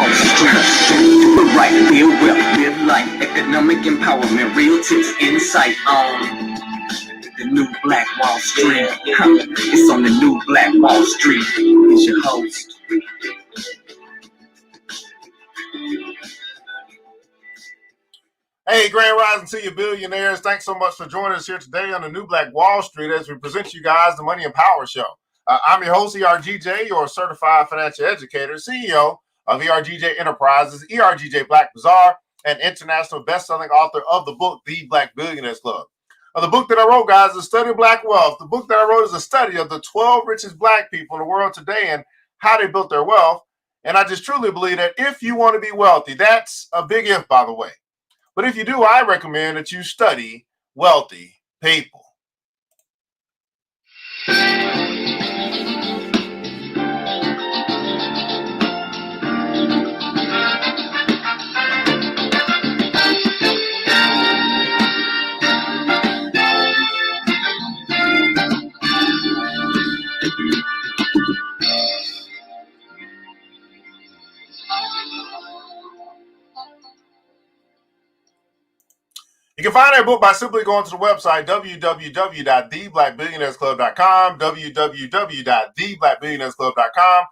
Wall Street. Do it right, build wealth, live life, economic empowerment, real tips, insight on the new Black Wall Street. It's on the new Black Wall Street. It's your host. Hey, Grand Rising to you, billionaires. Thanks so much for joining us here today on the new Black Wall Street as we present you guys the Money and Power Show. I'm your host, ERGJ, your certified financial educator, CEO of ERGJ Enterprises, ERGJ Black Bazaar, and international best-selling author of the book, The Black Billionaires Club. The book that I wrote, guys, is Study Black Wealth. The book that I wrote is a study of the 12 richest Black people in the world today and how they built their wealth. And I just truly believe that if you want to be wealthy, that's a big if, by the way. But if you do, I recommend that you study wealthy people. You can find that book by simply going to the website www.theblackbillionairesclub.com, www.theblackbillionairesclub.com.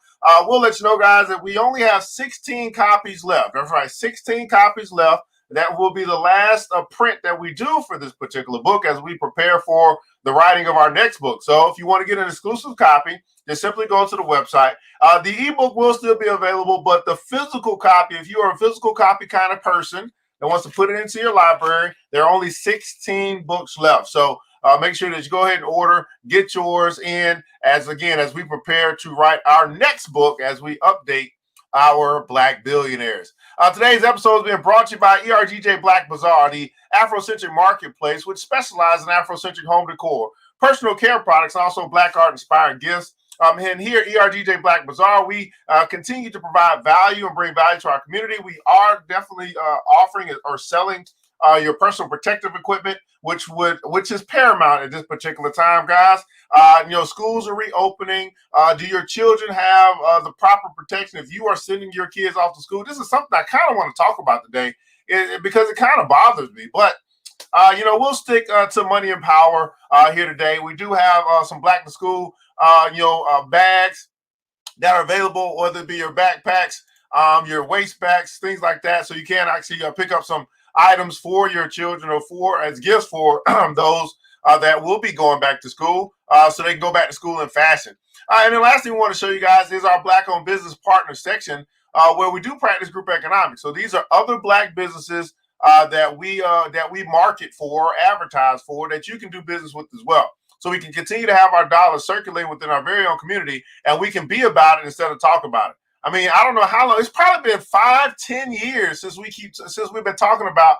We'll let you know, guys, that we only have 16 copies left. That's right, 16 copies left. That will be the last print that we do for this particular book as we prepare for the writing of our next book. So if you want to get an exclusive copy, just simply go to the website. The ebook will still be available, but the physical copy, if you are a physical copy kind of person that wants to put it into your library, there are only 16 books left. So make sure that you go ahead and order, get yours in as we prepare to write our next book as we update our Black billionaires. Today's episode is being brought to you by ERGJ Black Bazaar, the Afrocentric marketplace, which specializes in Afrocentric home decor, personal care products, and also Black art-inspired gifts. And here at ERGJ Black Bazaar, we continue to provide value and bring value to our community. We are definitely offering or selling your personal protective equipment, which is paramount at this particular time, guys. Schools are reopening. Do your children have the proper protection if you are sending your kids off to school? This is something I kind of want to talk about today because it kind of bothers me. But we'll stick to money and power here today. We do have some Black to School bags that are available, whether it be your backpacks, your waist bags, things like that. So you can actually pick up some items for your children or for as gifts for those that will be going back to school so they can go back to school in fashion. And the last thing we want to show you guys is our Black-owned business partner section where we do practice group economics. So these are other Black businesses that we market for, advertise for, that you can do business with as well. So we can continue to have our dollars circulating within our very own community, and we can be about it instead of talk about it. I mean, I don't know how long. It's probably been 5-10 years since we've been talking about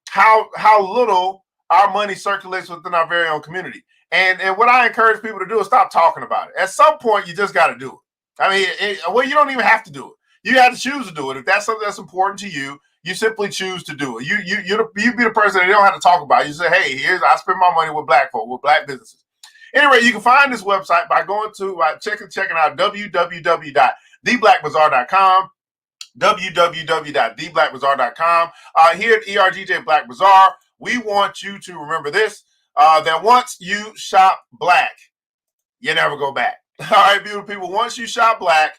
how little our money circulates within our very own community. And what I encourage people to do is stop talking about it. At some point, you just got to do it. I mean, you don't even have to do it. You have to choose to do it. If that's something that's important to you, you simply choose to do it. You be the person that you don't have to talk about. You say, hey, I spend my money with Black folk, with Black businesses. Anyway, you can find this website by going to checking out www.theblackbazaar.com, www.theblackbazaar.com. Here at ERGJ Black Bazaar, we want you to remember this, that once you shop Black, you never go back. All right, beautiful people, once you shop Black,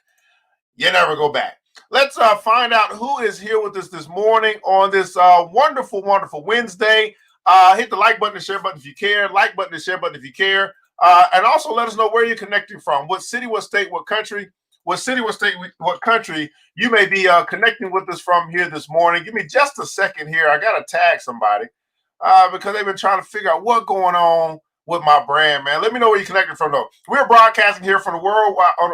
you never go back. Let's find out who is here with us this morning on this wonderful, wonderful Wednesday. Hit the like button and share button if you care. Like button and share button if you care. And also let us know where you're connecting from. What city, what state, what country. What city, what state, what country you may be connecting with us from here this morning. Give me just a second here. I got to tag somebody because they've been trying to figure out what's going on with my brand, man. Let me know where you're connecting from, though. We're broadcasting here from the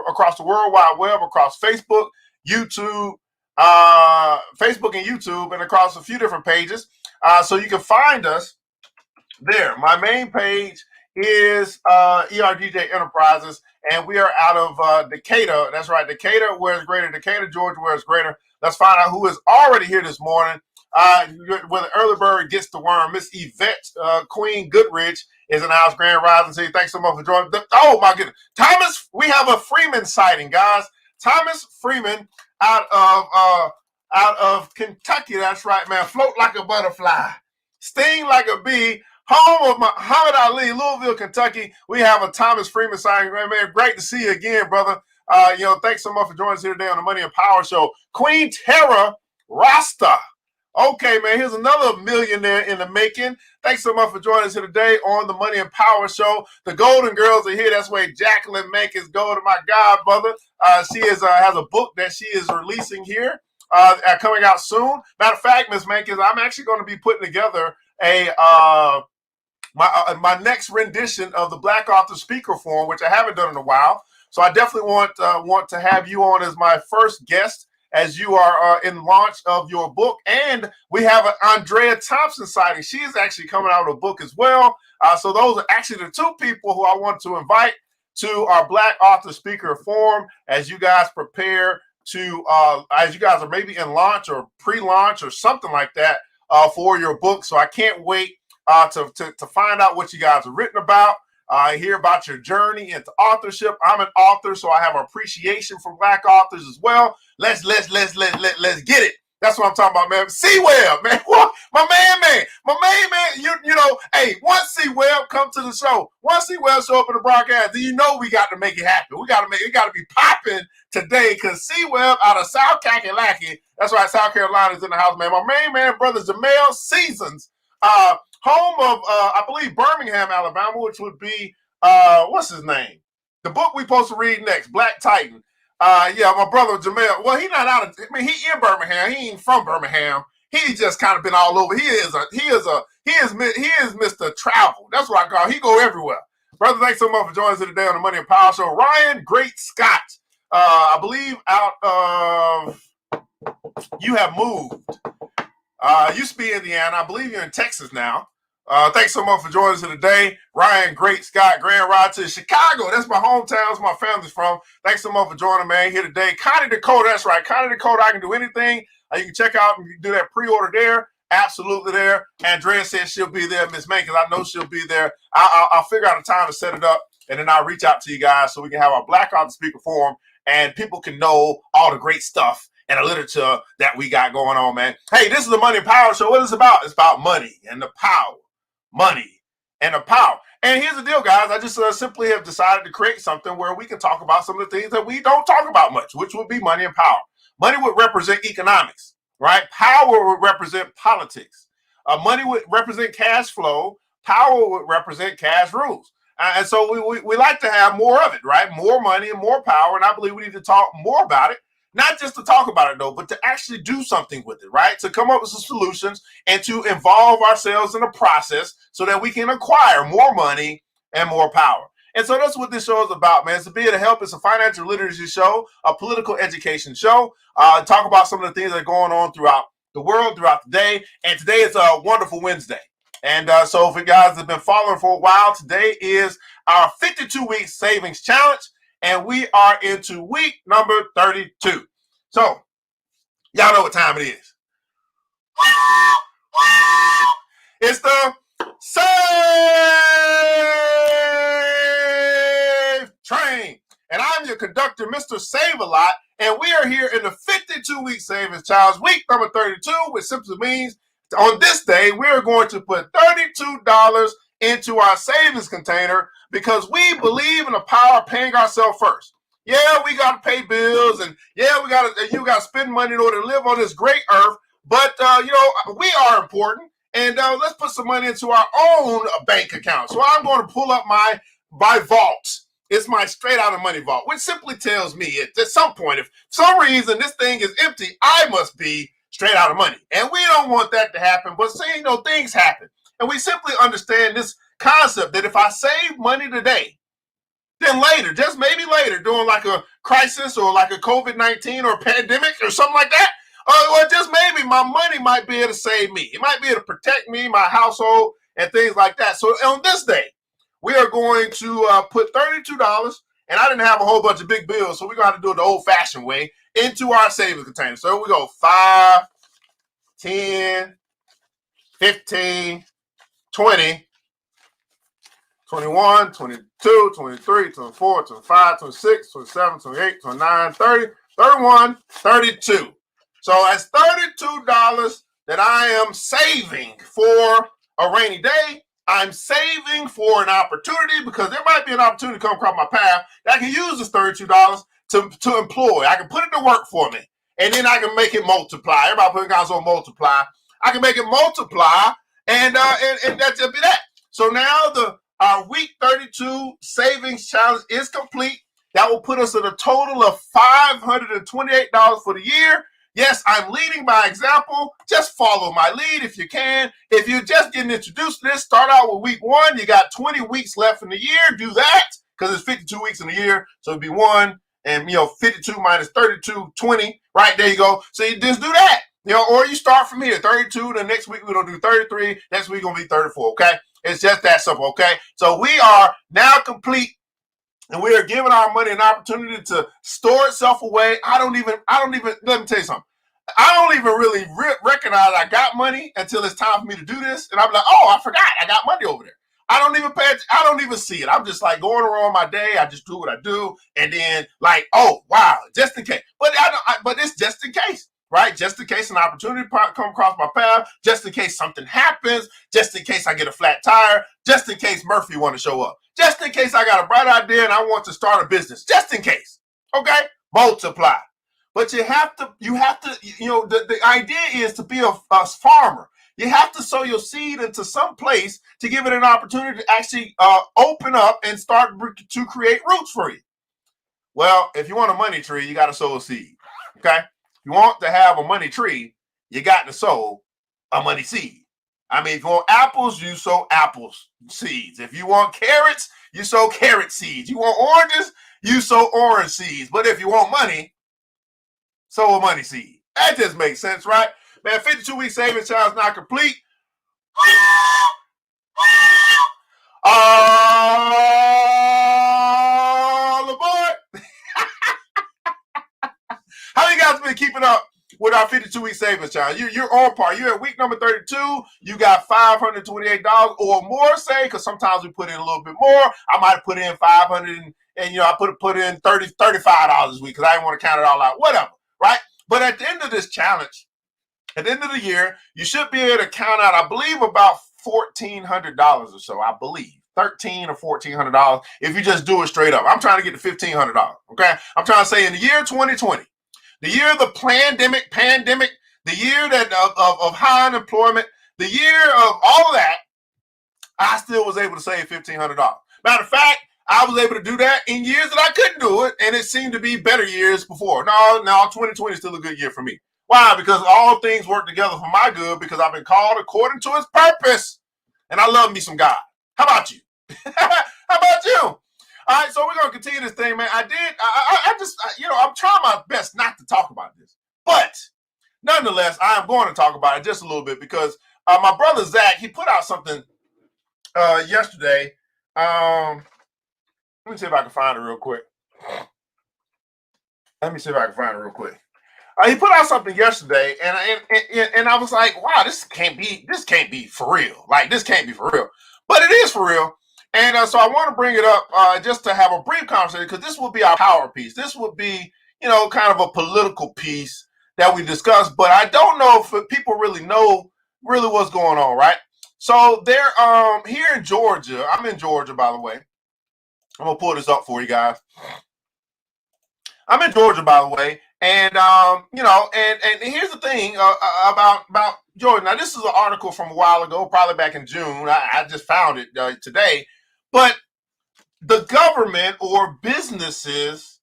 across the World Wide Web, across Facebook, YouTube, Facebook and YouTube, and across a few different pages. So you can find us there. My main page is ERGJ Enterprises, and we are out of Decatur. That's right, Decatur, where it's greater. Decatur, Georgia, where it's greater. Let's find out who is already here this morning. Where the early bird gets the worm. Miss Yvette Queen Goodrich is in the house. Grand Rising. Say thanks so much for joining. Oh my goodness, Thomas, we have a Freeman sighting, guys. Thomas Freeman out of Kentucky. That's right, man. Float like a butterfly, sting like a bee. Home of Muhammad Ali, Louisville, Kentucky. We have a Thomas Freeman signing. Man, great to see you again, brother. Thanks so much for joining us here today on the Money and Power Show. Queen Tara Rasta. Okay, man, here's another millionaire in the making. Thanks so much for joining us here today on the Money and Power Show. The Golden Girls are here. That's where Jacqueline Mankins go to my godmother. She has a book that she is releasing here, coming out soon. Matter of fact, Miss Mankins, I'm actually going to be putting together my next rendition of the Black Author Speaker Forum, which I haven't done in a while. So I definitely want to have you on as my first guest as you are in launch of your book. And we have an Andrea Thompson sighting. She is actually coming out with a book as well. So those are actually the two people who I want to invite to our Black Author Speaker Forum as you guys prepare to, as you guys are maybe in launch or pre-launch or something like that for your book. So I can't wait to find out what you guys have written about. Hear about your journey into authorship. I'm an author, so I have appreciation for Black authors as well. Let's get it. That's what I'm talking about, man. C-Web, man. What? My man. You know, hey, once C-Web come to the show, once C-Web show up in the broadcast, then you know we got to make it happen. It got to be popping today because C-Web out of South Kakalaki, that's right, South Carolina's in the house, man. My main man, brother Jamel Seasons, home of, I believe, Birmingham, Alabama, which would be, what's his name? The book we supposed to read next, Black Titan. My brother Jamel. Well, he not out of. I mean, he in Birmingham. He ain't from Birmingham. He just kind of been all over. He is Mr. Travel. That's what I call. He go everywhere. Brother, thanks so much for joining us today on the Money and Power Show. Ryan Great Scott. I believe out of you have moved. Used to be Indiana. I believe you're in Texas now. Thanks so much for joining us today. Ryan Great Scott, Grand Ride to Chicago. That's my hometown. That's where my family's from. Thanks so much for joining, man, here today. Connie Dakota, that's right. Connie Dakota, I can do anything. You can check out and do that pre-order there. Absolutely there. Andrea says she'll be there, Miss May, because I know she'll be there. I'll figure out a time to set it up, and then I'll reach out to you guys so we can have our Black Author Speaker Forum, and people can know all the great stuff and the literature that we got going on, man. Hey, this is the Money and Power Show. What is it about? It's about money and the power. Money and the power. And here's the deal, guys. I just simply have decided to create something where we can talk about some of the things that we don't talk about much, which would be money and power. Money would represent economics, right? Power would represent politics. Money would represent cash flow. Power would represent cash rules. And so we like to have more of it, right? More money and more power. And I believe we need to talk more about it. Not just to talk about it, though, but to actually do something with it, right? To come up with some solutions and to involve ourselves in the process so that we can acquire more money and more power. And so that's what this show is about, man. It's to be able to help. It's a financial literacy show, a political education show. Talk about some of the things that are going on throughout the world, throughout the day. And today is a wonderful Wednesday. And so if you guys have been following for a while, today is our 52-week savings challenge. And we are into week number 32. So, y'all know what time it is. It's the Save Train. And I'm your conductor, Mr. Save-A-Lot. And we are here in the 52-week savings challenge, week number 32, which simply means on this day, we are going to put $32 into our savings container because we believe in the power of paying ourselves first. Yeah, we got to pay bills, and yeah, you got to spend money in order to live on this great earth. But we are important, and let's put some money into our own bank account. So I'm going to pull up my vault. It's my straight out of money vault, which simply tells me at some point, if for some reason this thing is empty, I must be straight out of money, and we don't want that to happen. But things happen, and we simply understand this concept that if I save money today, then later, just maybe later, during like a crisis or like a COVID-19 or a pandemic or something like that, or just maybe my money might be able to save me. It might be able to protect me, my household, and things like that. So on this day, we are going to put $32, and I didn't have a whole bunch of big bills, so we're going to have to do it the old-fashioned way, into our savings container. So we go 5, 10, 15, 20, 21, 22, 23, 24, 25, 26, 27, 28, 29, 30, 31, 32. So that's $32 that I am saving for a rainy day. I'm saving for an opportunity because there might be an opportunity to come across my path that I can use this $32 to employ. I can put it to work for me, and then I can make it multiply. Everybody putting guys on multiply. I can make it multiply, and that's just be that. So now the week 32 savings challenge is complete. That will put us at a total of $528 for the year. Yes, I'm leading by example. Just follow my lead if you can. If you're just getting introduced to this, start out with week 1. You got 20 weeks left in the year. Do that because it's 52 weeks in a year. So it'd be 1 and 52 minus 32, 20. Right, there you go. So you just do that. Or you start from here, 32. The next week we're gonna do 33. Next week gonna be 34. Okay, it's just that simple. Okay, so we are now complete. And we are giving our money an opportunity to store itself away. I don't even, let me tell you something. I don't even really recognize I got money until it's time for me to do this. And I'm like, oh, I forgot I got money over there. I don't even see it. I'm just like going around my day. I just do what I do. And then like, oh, wow, just in case. But but it's just in case, right? Just in case an opportunity come across my path, just in case something happens, just in case I get a flat tire, just in case Murphy want to show up. Just in case I got a bright idea and I want to start a business, just in case, okay? Multiply. But you have to, the idea is to be a farmer. You have to sow your seed into some place to give it an opportunity to actually open up and start to create roots for you. Well, if you want a money tree, you got to sow a seed, okay? If you want to have a money tree, you got to sow a money seed. I mean, if you want apples, you sow apples seeds. If you want carrots, you sow carrot seeds. You want oranges, you sow orange seeds. But if you want money, sow a money seed. That just makes sense, right? Man, 52-week savings challenge is not complete. All aboard. How you guys been keeping up with our 52-week savings challenge? You're on par. You're at week number 32. You got $528 or more, say, because sometimes we put in a little bit more. I might have put in $500 and I put in $35 this week because I didn't want to count it all out. Whatever, right? But at the end of this challenge, at the end of the year, you should be able to count out, I believe, about $1,400 or so. I believe $1,300 or $1,400 if you just do it straight up. I'm trying to get to $1,500. Okay, I'm trying to say in the year 2020. The year of the pandemic, the year that of high unemployment, the year of all of that, I still was able to save $1,500. Matter of fact, I was able to do that in years that I couldn't do it, and it seemed to be better years before. No, 2020 is still a good year for me. Why? Because all things work together for my good because I've been called according to his purpose, and I love me some God. How about you? How about you? All right, so we're going to continue this thing, man. I'm trying my best not to talk about this. But nonetheless, I am going to talk about it just a little bit because my brother Zach, he put out something yesterday. Let me see if I can find it real quick. He put out something yesterday, and I was like, wow, this can't be for real. Like, this can't be for real. But it is for real. And so I want to bring it up just to have a brief conversation because this will be our power piece. This would be, kind of a political piece that we discuss. But I don't know if people really know what's going on, right? So they're here in Georgia. I'm in Georgia, by the way. I'm gonna pull this up for you guys. I'm in Georgia, by the way, and and here's the thing about Georgia. Now, this is an article from a while ago, probably back in June. I just found it today. But the government or businesses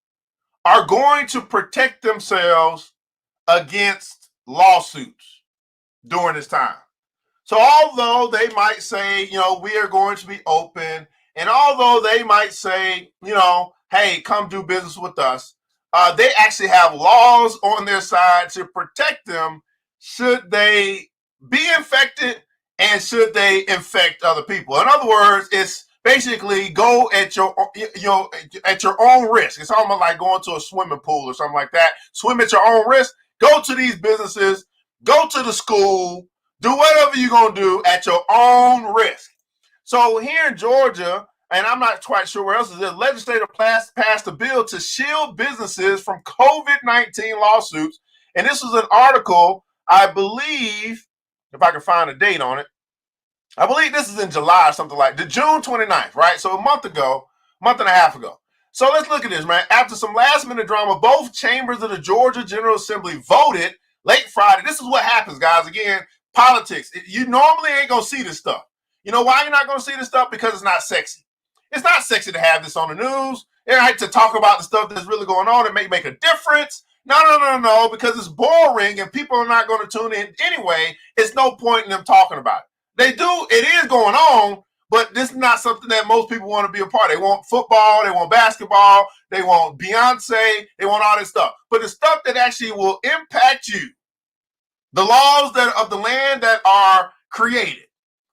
are going to protect themselves against lawsuits during this time. So although they might say, we are going to be open, and although they might say, hey, come do business with us, they actually have laws on their side to protect them should they be infected and should they infect other people. In other words, it's basically go at your own risk. It's almost like going to a swimming pool or something like that. Swim at your own risk. Go to these businesses. Go to the school. Do whatever you're going to do at your own risk. So here in Georgia, and I'm not quite sure where else it is, the legislature passed a bill to shield businesses from COVID-19 lawsuits. And this was an article, I believe, if I can find a date on it, I believe this is in July or something like that, June 29th, right? So a month and a half ago. So let's look at this, man. After some last minute drama, both chambers of the Georgia General Assembly voted late Friday. This is what happens, guys. Again, politics. You normally ain't going to see this stuff. You know why you're not going to see this stuff? Because it's not sexy. It's not sexy to have this on the news. They like to talk about the stuff that's really going on and make a difference. No, because it's boring and people are not going to tune in anyway. It's no point in them talking about it. It is going on, but this is not something that most people want to be a part of. They want football, they want basketball, they want Beyonce, they want all this stuff. But the stuff that actually will impact you, the laws of the land that are created,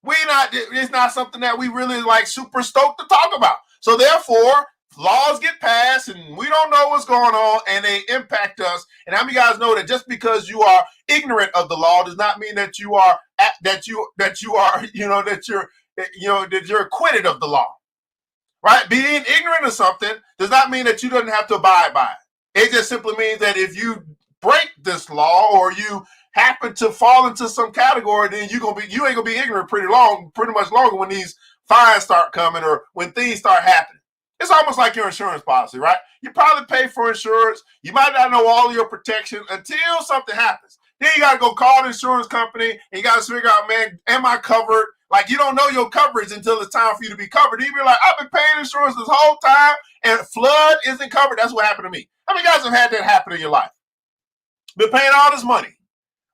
it's not something that we really like super stoked to talk about. So therefore, laws get passed and we don't know what's going on and they impact us. And how many guys know that just because you are ignorant of the law does not mean that you're acquitted of the law, right? Being ignorant of something does not mean that you don't have to abide by it. It just simply means that if you break this law or you happen to fall into some category, then you ain't gonna be ignorant pretty much longer when these fines start coming or when things start happening. It's almost like your insurance policy, right? You probably pay for insurance. You might not know all of your protection until something happens. Then you got to go call the insurance company and you got to figure out, man, am I covered? Like, you don't know your coverage until it's time for you to be covered. You be like, I've been paying insurance this whole time and flood isn't covered. That's what happened to me. How many guys have had that happen in your life? Been paying all this money,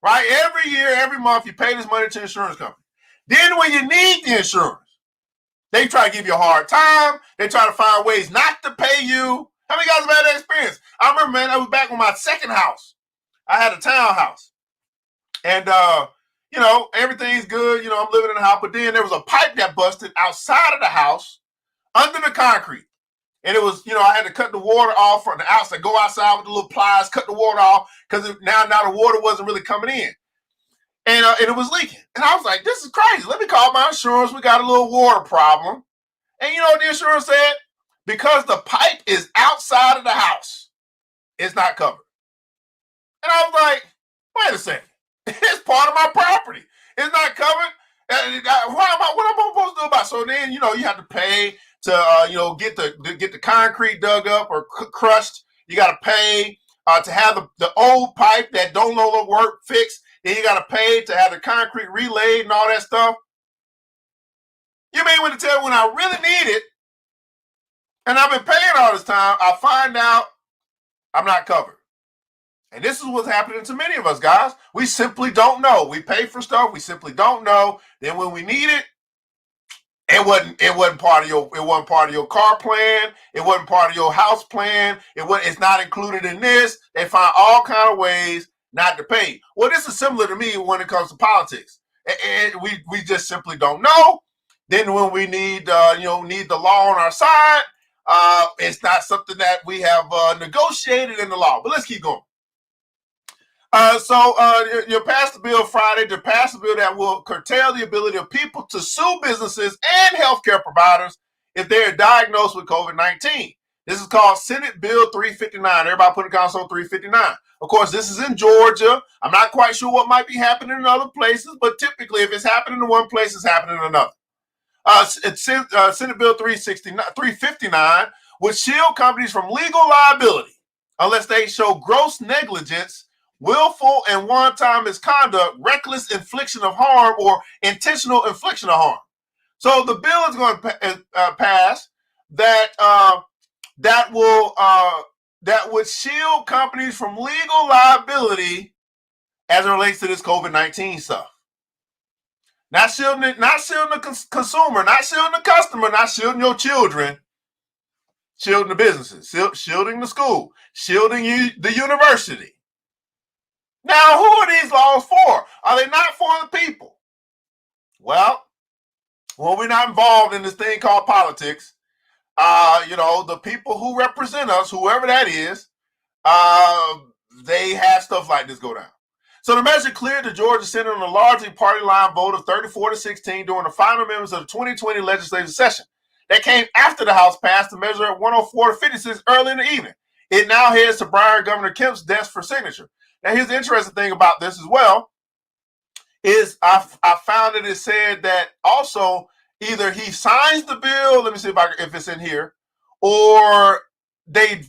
right? Every year, every month, you pay this money to the insurance company. Then when you need the insurance, they try to give you a hard time. They try to find ways not to pay you. How many guys have had that experience? I remember, man, I was back with my second house. I had a townhouse. And, everything's good. I'm living in the house. But then there was a pipe that busted outside of the house under the concrete. And it was, I had to cut the water off from the outside, go outside with the little pliers, cut the water off because now the water wasn't really coming in. And it was leaking. And I was like, this is crazy. Let me call my insurance. We got a little water problem. And you know what the insurance said? Because the pipe is outside of the house, it's not covered. And I was like, wait a second. It's part of my property. It's not covered. What am I supposed to do about it? So then, you have to pay to, get the concrete dug up or crushed. You got to pay to have the old pipe that don't no longer work fixed. Then you got to pay to have the concrete relayed and all that stuff. You mean when I really need it, and I've been paying all this time, I find out I'm not covered. And this is what's happening to many of us, guys. We simply don't know. We pay for stuff, we simply don't know. Then when we need it, it wasn't part of your car plan. It wasn't part of your house plan. It's not included in this. They find all kind of ways not to pay. Well, this is similar to me when it comes to politics. And we just simply don't know. Then when we need the law on our side, it's not something that we have negotiated in the law. But let's keep going. You passed the bill Friday to pass a bill that will curtail the ability of people to sue businesses and healthcare providers if they are diagnosed with COVID-19. This is called Senate Bill 359. Everybody put in console 359. Of course, this is in Georgia. I'm not quite sure what might be happening in other places, but typically if it's happening in one place, it's happening in another. Senate Bill 359 would shield companies from legal liability unless they show gross negligence, willful and one-time misconduct, reckless infliction of harm, or intentional infliction of harm. So the bill is going to pass that would shield companies from legal liability as it relates to this COVID-19 stuff. Not shielding the consumer, not shielding the customer, not shielding your children, shielding the businesses, shielding the school, shielding the university. Now, who are these laws for? Are they not for the people? Well, we're not involved in this thing called politics. The people who represent us, whoever that is, they have stuff like this go down. So the measure cleared the Georgia Senate on a largely party line vote of 34-16 during the final amendments of the 2020 legislative session. that came after the House passed the measure at 104 to 56 early in the evening. It now heads to Governor Kemp's desk for signature. Now, here's the interesting thing about this as well, is I found that it said that also either he signs the bill, let me see if it's in here, or they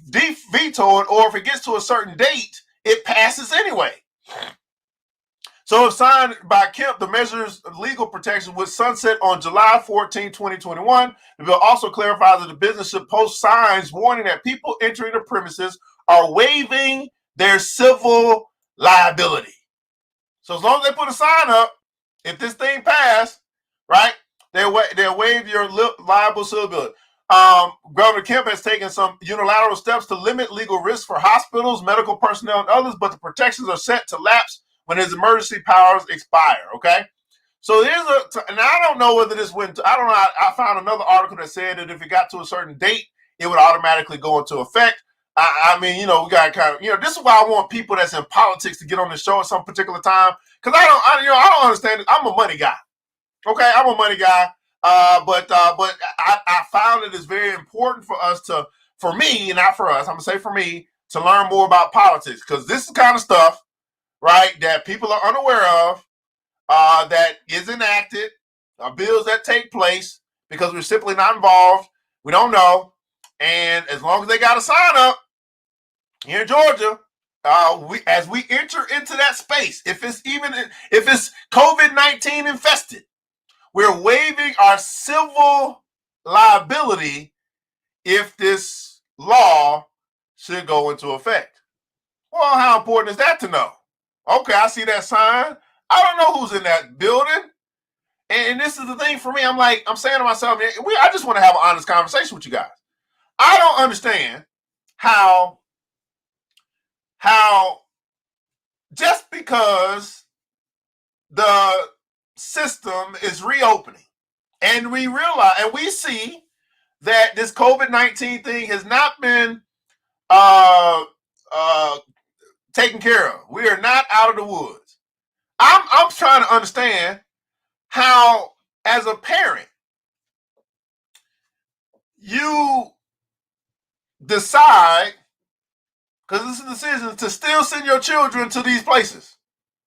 veto it, or if it gets to a certain date, it passes anyway. So if signed by Kemp, the measure's legal protection would sunset on July 14, 2021. The bill also clarifies that the business should post signs warning that people entering the premises are waiving their civil liability. So as long as they put a sign up, if this thing passed, right, they'll waive your liable liability. Governor Kemp has taken some unilateral steps to limit legal risks for hospitals, medical personnel, and others, but the protections are set to lapse when his emergency powers expire, okay? So and I don't know whether this went, I don't know, I found another article that said that if it got to a certain date, it would automatically go into effect. I mean, we got to kind of, this is why I want people that's in politics to get on the show at some particular time, because I don't understand it. I'm a money guy, okay? I'm a money guy, but I found it is very important for us for me, not for us, I'm going to say for me, to learn more about politics, because this is the kind of stuff, right, that people are unaware of, that is enacted, bills that take place, because we're simply not involved. We don't know. And as long as they got a sign up here in Georgia, as we enter into that space, if it's COVID-19 infested, we're waiving our civil liability if this law should go into effect. Well, how important is that to know? Okay, I see that sign. I don't know who's in that building. And this is the thing for me. I'm saying to myself, I just want to have an honest conversation with you guys. I don't understand how just because the system is reopening and we realize and we see that this COVID-19 thing has not been taken care of. We are not out of the woods. I'm trying to understand how, as a parent, you decide, because this is a decision, to still send your children to these places,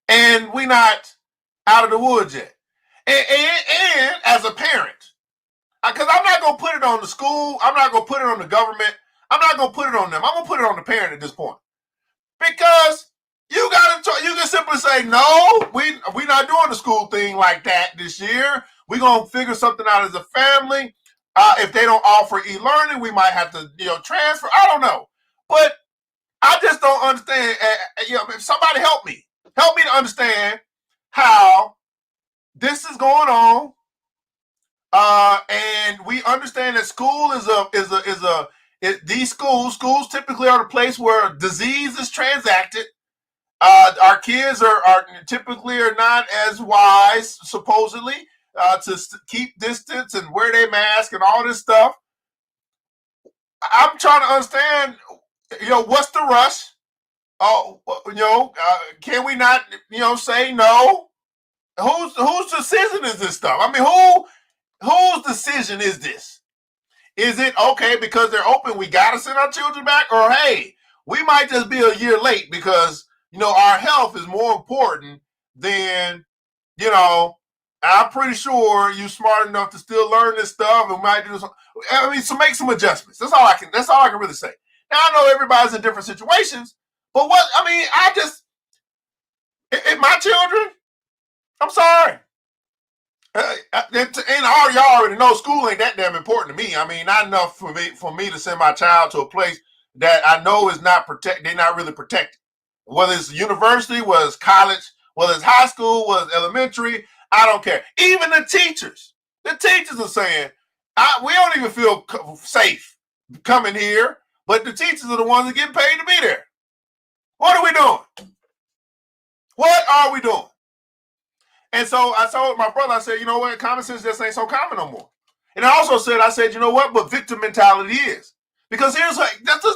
and we're not out of the woods yet. And as a parent, because I'm not going to put it on the school, I'm not going to put it on the government, I'm not going to put it on them, I'm going to put it on the parent at this point. Because you can simply say, no, we're not doing the school thing like that this year. We're going to figure something out as a family. If they don't offer e-learning, we might have to, transfer. I don't know. But I just don't understand. If somebody help me to understand how this is going on. And we understand that school these schools typically are the place where disease is transacted. Our kids are typically not as wise, supposedly, to keep distance and wear their mask and all this stuff. I'm trying to understand, what's the rush? Can we not, say no? Whose decision is this stuff? I mean, whose decision is this? Is it, okay, because they're open, we got to send our children back? Or, hey, we might just be a year late because, our health is more important than, I'm pretty sure you're smart enough to still learn this stuff and might do some, so make some adjustments. That's all I can really say. Now, I know everybody's in different situations, but my children, I'm sorry. And y'all already know school ain't that damn important to me. I mean, not enough for me to send my child to a place that I know is not protected. They're not really protected. Whether it's university, whether it's college, whether it's high school, whether it's elementary, I don't care. Even the teachers are saying, we don't even feel safe coming here, but the teachers are the ones that get paid to be there. What are we doing? What are we doing? And so I told my brother, I said, you know what? Common sense just ain't so common no more. And I also said, you know what? But victim mentality is. Because let's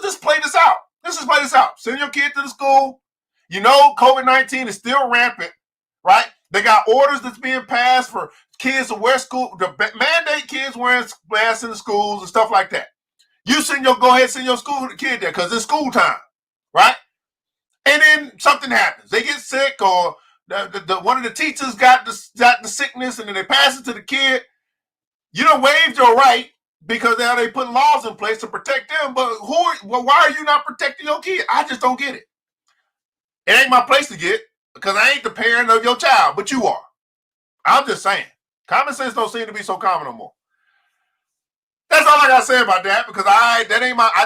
just play this out. Let's just play this out. Send your kid to the school. COVID-19 is still rampant, right? They got orders that's being passed for kids to wear school, to mandate kids wearing masks in the schools and stuff like that. You go ahead and send your school kid there because it's school time, right? And then something happens. They get sick, or one of the teachers got the sickness, and then they pass it to the kid. You don't waived your right because now they put laws in place to protect them. But why are you not protecting your kid? I just don't get it. It ain't my place to get because I ain't the parent of your child, but you are. I'm just saying. Common sense don't seem to be so common no more. That's all I gotta say about that because I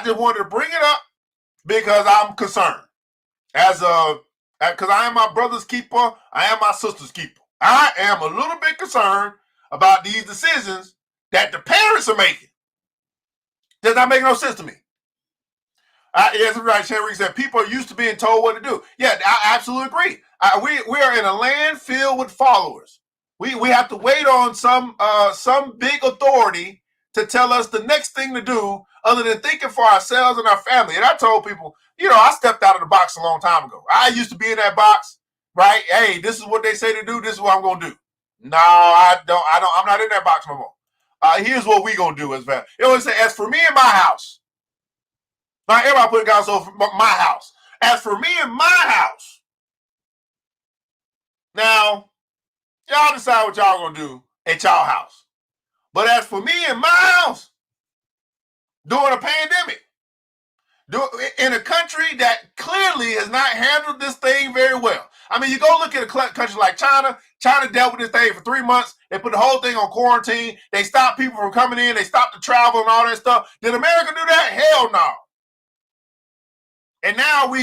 just wanted to bring it up because I'm concerned. Because I am my brother's keeper, I am my sister's keeper. I am a little bit concerned about these decisions that the parents are making. Does not make no sense to me. Yes, right. Sherry said people are used to being told what to do. Yeah, I absolutely agree. We are in a land filled with followers. We have to wait on some big authority to tell us the next thing to do other than thinking for ourselves and our family. And I told people, I stepped out of the box a long time ago. I used to be in that box, right? Hey, this is what they say to do. This is what I'm going to do. No, I don't. I'm not in that box no more. Here's what we going to do as well. It always say, as for me and my house. Now, everybody put it down, so for my house. As for me and my house. Now, y'all decide what y'all going to do at y'all house. But as for me and my house, during a pandemic, in a country that clearly has not handled this thing very well. I mean, you go look at a country like China. China dealt with this thing for 3 months. They put the whole thing on quarantine. They stopped people from coming in. They stopped the travel and all that stuff. Did America do that? Hell no. And now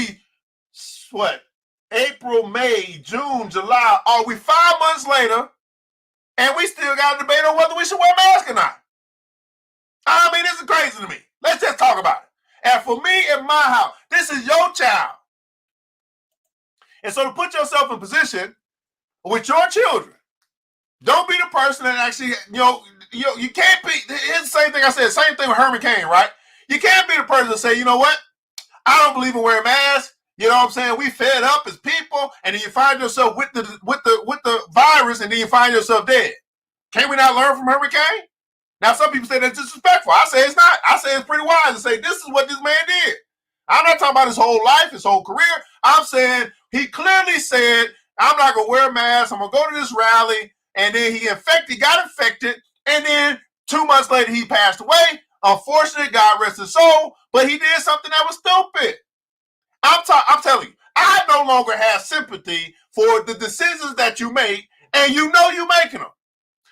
April, May, June, July. Are we 5 months later, and we still got a debate on whether we should wear masks or not? I mean, this is crazy to me. Let's just talk about it. And for me in my house, this is your child. And so to put yourself in position with your children, don't be the person that actually, you can't be, it's the same thing I said, same thing with Herman Cain, right? You can't be the person to say, you know what? I don't believe in wearing masks. You know what I'm saying? We fed up as people, and then you find yourself with the virus, and then you find yourself dead. Can't we not learn from Herman Cain? Now, some people say that's disrespectful. I say it's not. I say it's pretty wise to say this is what this man did. I'm not talking about his whole life, his whole career. I'm saying he clearly said, I'm not going to wear a mask. I'm going to go to this rally. And then he got infected. And then 2 months later, he passed away. Unfortunately, God rest his soul. But he did something that was stupid. I'm telling you, I no longer have sympathy for the decisions that you make. And you're making them.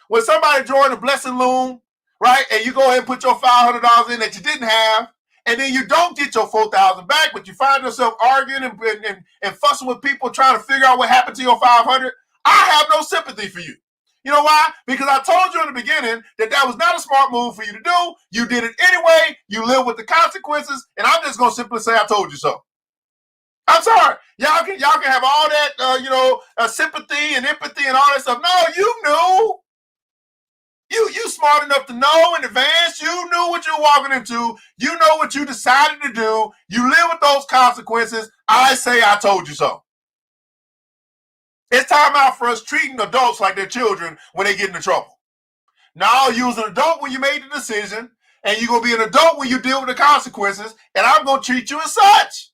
When somebody joined the Blessing Loom, right, and you go ahead and put your $500 in that you didn't have, and then you don't get your $4,000 back, but you find yourself arguing and fussing with people trying to figure out what happened to your $500, I have no sympathy for you. You know why? Because I told you in the beginning that was not a smart move for you to do. You did it anyway. You live with the consequences, and I'm just going to simply say I told you so. I'm sorry. Y'all can have all that, sympathy and empathy and all that stuff. No, you knew. You smart enough to know in advance. You knew what you were walking into. You know what you decided to do. You live with those consequences. I say I told you so. It's time out for us treating adults like they're children when they get into trouble. Now, you was an adult when you made the decision, and you're going to be an adult when you deal with the consequences, and I'm going to treat you as such.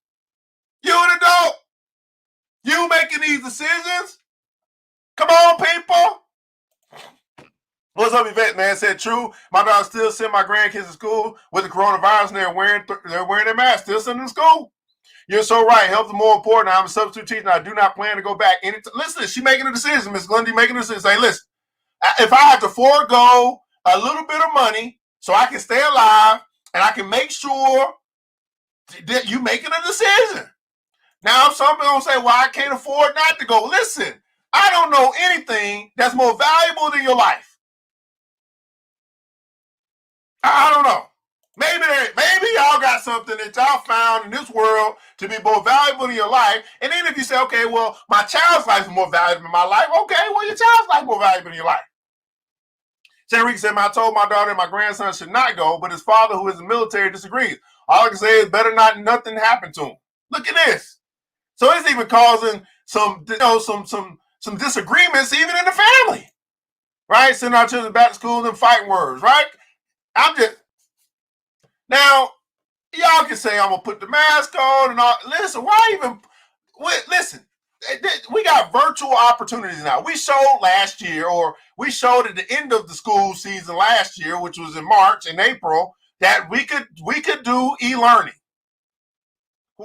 You're an adult. You making these decisions? Come on, people. What's up, Yvette, man? Said true. My daughter still send my grandkids to school with the coronavirus, and they're wearing their masks. Still sending them to school. You're so right. Health is more important. I'm a substitute teacher, and I do not plan to go back. Listen, she's making a decision. Miss Lundy making a decision. Say, listen, if I have to forego a little bit of money so I can stay alive and I can make sure that you making a decision. Now, some people gonna say, well, I can't afford not to go. Listen, I don't know anything that's more valuable than your life. I don't know. Maybe y'all got something that y'all found in this world to be more valuable in your life. And then if you say, okay, well, my child's life is more valuable than my life. Okay, well, your child's life is more valuable in your life. Enrique said, I told my daughter and my grandson should not go, but his father, who is in the military, disagrees. All I can say is better not nothing happen to him. Look at this. So it's even causing some some disagreements even in the family, right? Sending our children back to school and fighting words, right? I'm just, now, y'all can say I'm going to put the mask on and all. Listen, why even, listen, we got virtual opportunities now. We showed last year, or we showed at the end of the school season last year, which was in March and April, that we could do e-learning.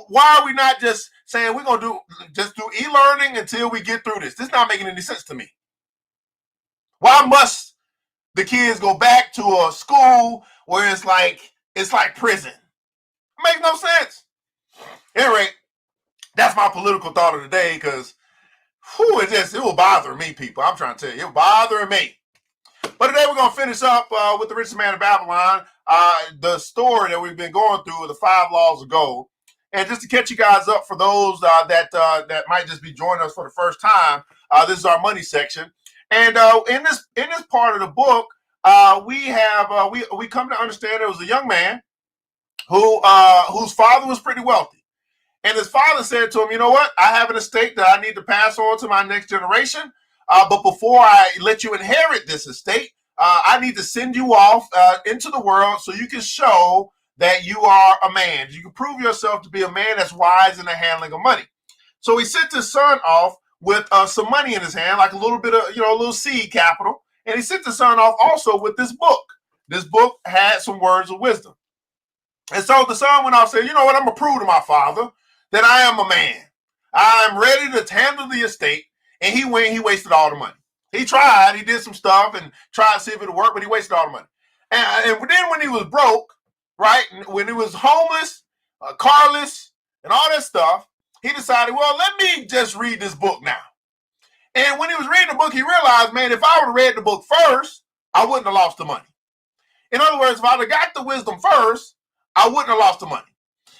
Why are we not just saying we're going to do e-learning until we get through this? This is not making any sense to me. Why must the kids go back to a school where it's like prison? It makes no sense. Anyway, that's my political thought of the day, because it will bother me, people. I'm trying to tell you, it will bother me. But today we're going to finish up with the Richest Man of Babylon, the story that we've been going through with the 5 laws of gold. And just to catch you guys up, for those that might just be joining us for the first time, this is our money section. And in this part of the book, we come to understand there was a young man whose father was pretty wealthy. And his father said to him, you know what? I have an estate that I need to pass on to my next generation. But before I let you inherit this estate, I need to send you off into the world so you can show that you are a man. You can prove yourself to be a man that's wise in the handling of money. So he sent his son off with some money in his hand, like a little bit of, a little seed capital. And he sent the son off also with this book. This book had some words of wisdom. And so the son went off and said, you know what? I'm going to prove to my father that I am a man. I'm ready to handle the estate. And he wasted all the money. He tried, he did some stuff and tried to see if it would work, but he wasted all the money. And then when he was broke, right, when he was homeless, carless, and all that stuff, he decided, well, let me just read this book now. And when he was reading the book, he realized, man, if I would have read the book first, I wouldn't have lost the money. In other words, if I'd have got the wisdom first, I wouldn't have lost the money.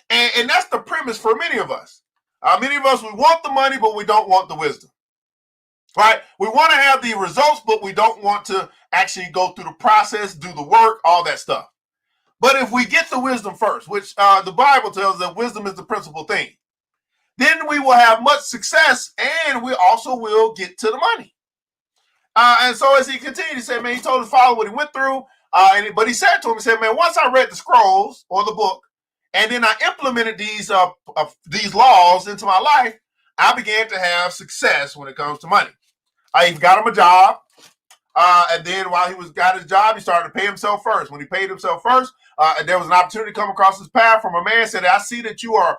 And that's the premise for many of us. Many of us, we want the money, but we don't want the wisdom. Right? We want to have the results, but we don't want to actually go through the process, do the work, all that stuff. But if we get the wisdom first, which the Bible tells us that wisdom is the principal thing, then we will have much success, and we also will get to the money. And so as he continued, he said, man, he told his father what he went through. But he said to him, he said, man, once I read the scrolls or the book, and then I implemented these laws into my life, I began to have success when it comes to money. He got him a job. And then while he got his job, he started to pay himself first. When he paid himself first, there was an opportunity to come across his path from a man who said, I see that you're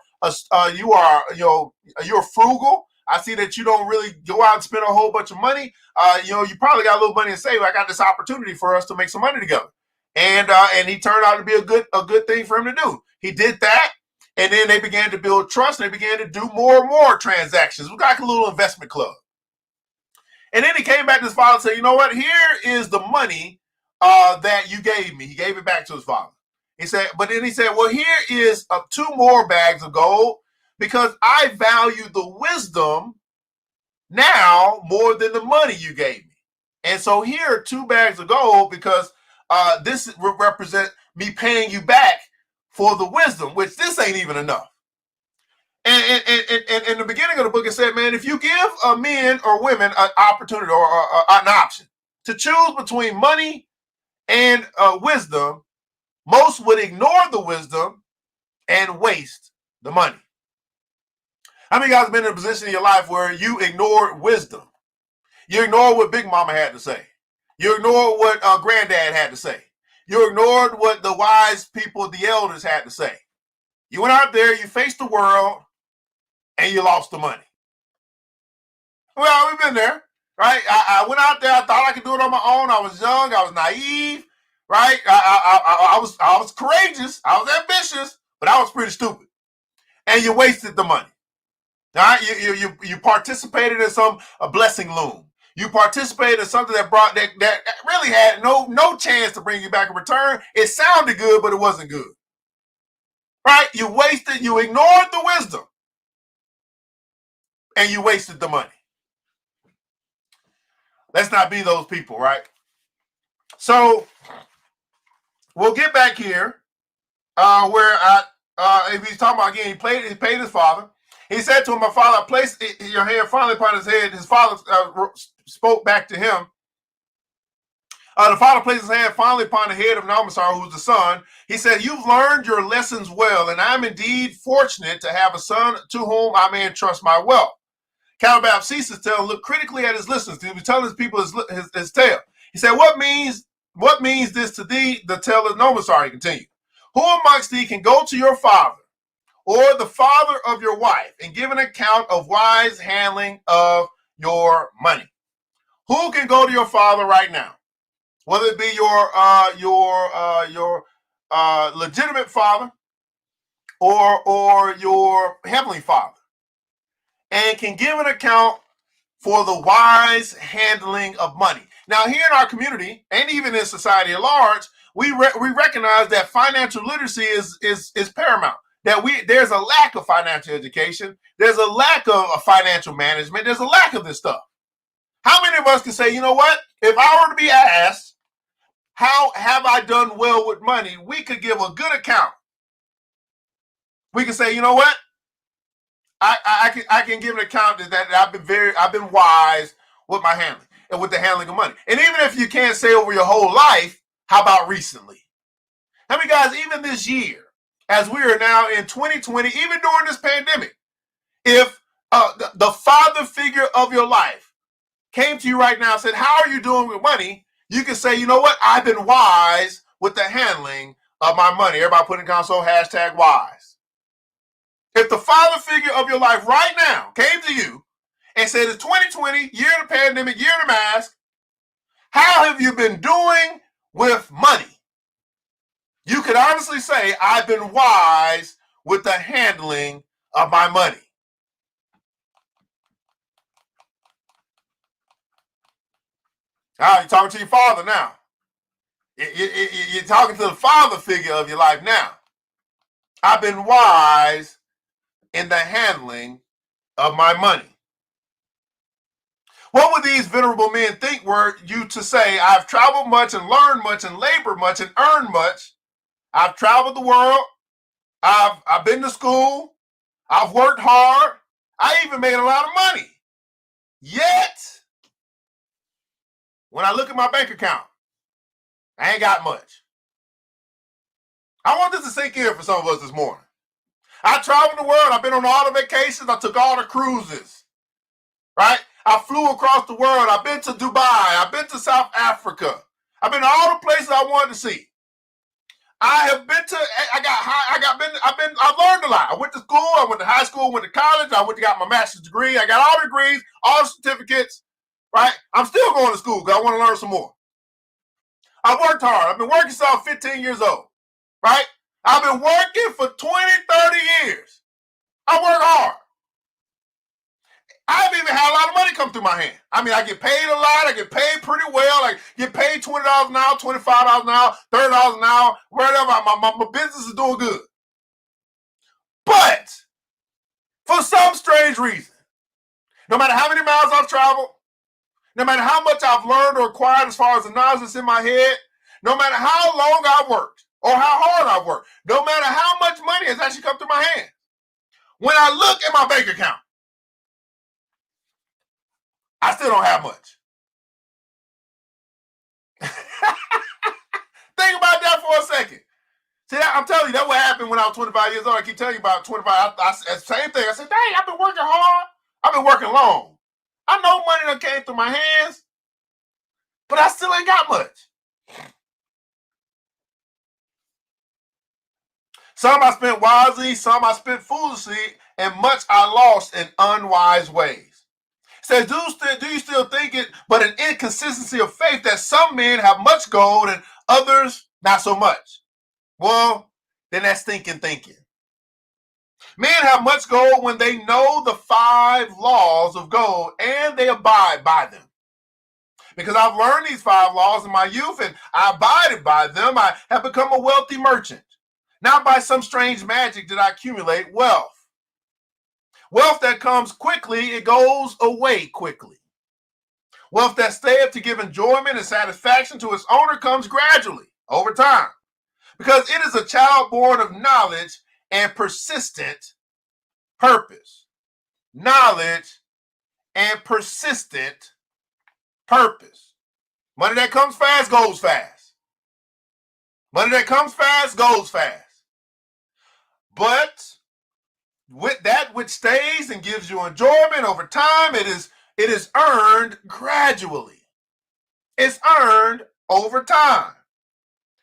frugal. I see that you don't really go out and spend a whole bunch of money. You probably got a little money to save. I got this opportunity for us to make some money together. And he turned out to be a good thing for him to do. He did that. And then they began to build trust, and they began to do more and more transactions. We got like a little investment club. And then he came back to his father and said, you know what? Here is the money that you gave me. He gave it back to his father. He said, but then he said, well, here is 2 more bags of gold, because I value the wisdom now more than the money you gave me. And so here are 2 bags of gold, because this will represent me paying you back for the wisdom, which this ain't even enough. And in the beginning of the book, it said, man, if you give men or women an opportunity or an option to choose between money and wisdom, most would ignore the wisdom and waste the money. How many of you guys have been in a position in your life where you ignored wisdom? You ignored what Big Mama had to say. You ignored what Granddad had to say. You ignored what the wise people, the elders, had to say. You went out there, you faced the world, and you lost the money. Well, we've been there, right? I went out there, I thought I could do it on my own. I was young, I was naive, right? I was courageous, I was ambitious, but I was pretty stupid. And you wasted the money. All right? You participated in a blessing loom. You participated in something that really had no chance to bring you back a return. It sounded good, but it wasn't good. Right? You ignored the wisdom. And you wasted the money. Let's not be those people, right? So we'll get back here where if he's talking about, again, he paid his father. He said to him, my father, place your hand finally upon his head. His father spoke back to him. The father placed his hand finally upon the head of Nomasar, who's the son. He said, you've learned your lessons well, and I'm indeed fortunate to have a son to whom I may entrust my wealth. Calabab ceases to look critically at his listeners. He was telling his people his tale. He said, what means this to thee? The tale of Nomasar, he continued. Who amongst thee can go to your father or the father of your wife and give an account of wise handling of your money? Who can go to your father right now? Whether it be your legitimate father or your heavenly father, and can give an account for the wise handling of money. Now, here in our community, and even in society at large, we recognize that financial literacy is paramount. That there's a lack of financial education, there's a lack of financial management, there's a lack of this stuff. How many of us can say, you know what? If I were to be asked, how have I done well with money? We could give a good account. We can say, you know what? I can give an account that I've been wise with my handling and with the handling of money. And even if you can't say over your whole life, how about recently? How many guys, even this year, as we are now in 2020, even during this pandemic, if the father figure of your life came to you right now and said, how are you doing with money? You can say, you know what? I've been wise with the handling of my money. Everybody put in console #wise. If the father figure of your life right now came to you and said, it's 2020, year of the pandemic, year of the mask, how have you been doing with money? You could honestly say, I've been wise with the handling of my money. All right, you're talking to your father now. You're talking to the father figure of your life now. I've been wise in the handling of my money. What would these venerable men think were you to say, I've traveled much and learned much and labored much and earned much. I've traveled the world. I've been to school. I've worked hard. I even made a lot of money. Yet, when I look at my bank account, I ain't got much. I want this to sink in for some of us this morning. I traveled the world. I've been on all the vacations. I took all the cruises, right? I flew across the world. I've been to Dubai. I've been to South Africa. I've been to all the places I wanted to see. I have been to, I've learned a lot. I went to school. I went to high school, went to college. I went to got my master's degree. I got all the degrees, all the certificates, right? I'm still going to school because I want to learn some more. I worked hard. I've been working since I was 15 years old, right? I've been working for 20, 30 years. I work hard. I've even had a lot of money come through my hand. I mean, I get paid a lot. I get paid pretty well. I get paid $20 an hour, $25 an hour, $30 an hour, wherever. My business is doing good. But for some strange reason, no matter how many miles I've traveled, no matter how much I've learned or acquired as far as the knowledge that's in my head, no matter how long I've worked or how hard I've worked, no matter how much money has actually come through my hand, when I look at my bank account, I still don't have much. Think about that for a second. See, I'm telling you, that's what happened when I was 25 years old. I keep telling you about 25. Same thing. I said, dang, I've been working hard. I've been working long. I know money that came through my hands, but I still ain't got much. Some I spent wisely, some I spent foolishly, and much I lost in unwise ways. Says, do you still think it, but an inconsistency of faith that some men have much gold and others not so much? Well, then that's thinking. Men have much gold when they know the 5 laws of gold and they abide by them. Because I've learned these 5 laws in my youth and I abided by them, I have become a wealthy merchant. Not by some strange magic did I accumulate wealth. Wealth that comes quickly, it goes away quickly. Wealth that stayeth to give enjoyment and satisfaction to its owner comes gradually, over time. Because it is a child born of knowledge and persistent purpose. knowledge, and persistent purpose. Money that comes fast goes fast. Money that comes fast goes fast. But with that which stays and gives you enjoyment over time, it is earned gradually. It's earned over time.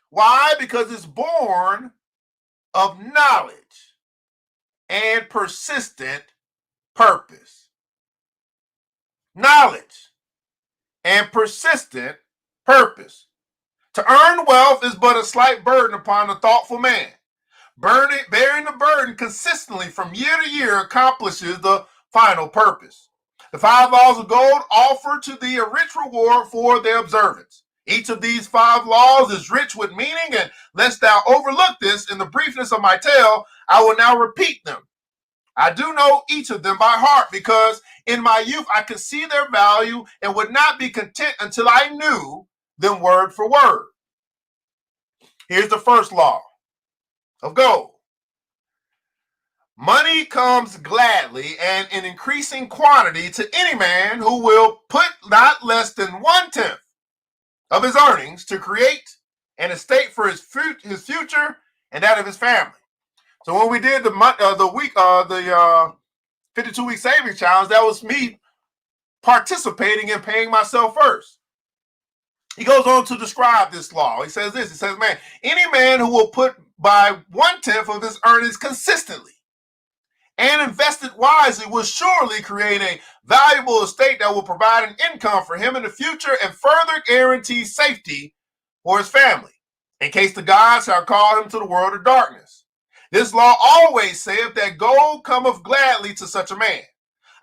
Why? Because it's born of knowledge and persistent purpose. Knowledge and persistent purpose. To earn wealth is but a slight burden upon the thoughtful man. Bearing the burden consistently from year to year accomplishes the final purpose. The 5 laws of gold offer to thee a rich reward for their observance. Each of these 5 laws is rich with meaning, and lest thou overlook this in the briefness of my tale, I will now repeat them. I do know each of them by heart, because in my youth I could see their value and would not be content until I knew them word for word. Here's the first law of gold. Money comes gladly and in increasing quantity to any man who will put not less than 1/10 of his earnings to create an estate for his future and that of his family. So when we did the 52-week savings challenge, that was me participating in paying myself first. He goes on to describe this law. He says this. He says, man, any man who will put by 1/10 of his earnings consistently and invest it wisely will surely create a valuable estate that will provide an income for him in the future and further guarantee safety for his family, in case the gods shall call him to the world of darkness. This law always saith that gold cometh gladly to such a man.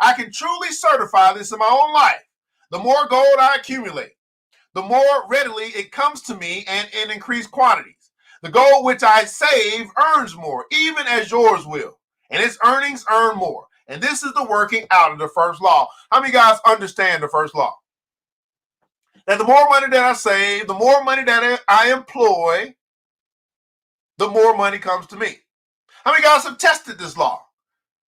I can truly certify this in my own life. The more gold I accumulate, the more readily it comes to me and in increased quantities. The gold which I save earns more, even as yours will, and its earnings earn more. And this is the working out of the first law. How many guys understand the first law? That the more money that I save, the more money that I employ, the more money comes to me. How many guys have tested this law?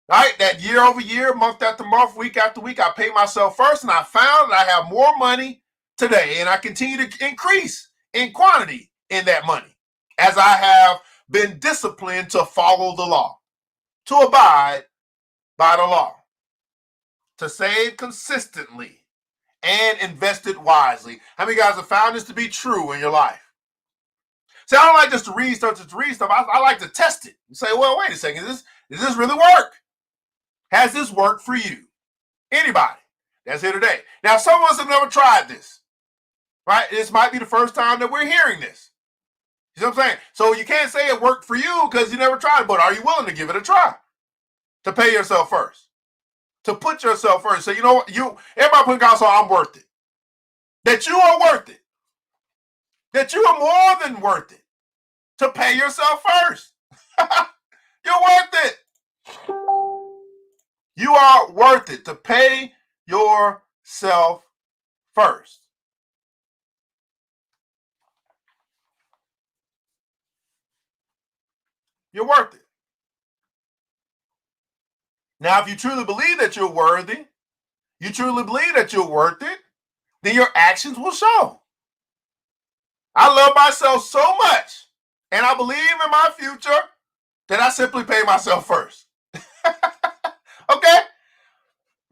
Right? That year over year, month after month, week after week, I pay myself first, and I found that I have more money today, and I continue to increase in quantity in that money as I have been disciplined to follow the law, to abide by the law, to save consistently and invest it wisely. How many guys have found this to be true in your life? See, I don't like just to read stuff, I like to test it and say, well, wait a second, does this really work? Has this worked for you? Anybody that's here today. Now, some of us have never tried this, right? This might be the first time that we're hearing this. You know what I'm saying? So you can't say it worked for you because you never tried it, but are you willing to give it a try? To pay yourself first. To put yourself first. So you know what? Everybody put God, so I'm worth it. That you are worth it. That you are more than worth it. To pay yourself first. You're worth it. You are worth it to pay yourself first. You're worth it. Now, if you truly believe that you're worthy, you truly believe that you're worth it, then your actions will show. I love myself so much, and I believe in my future, that I simply pay myself first. Okay?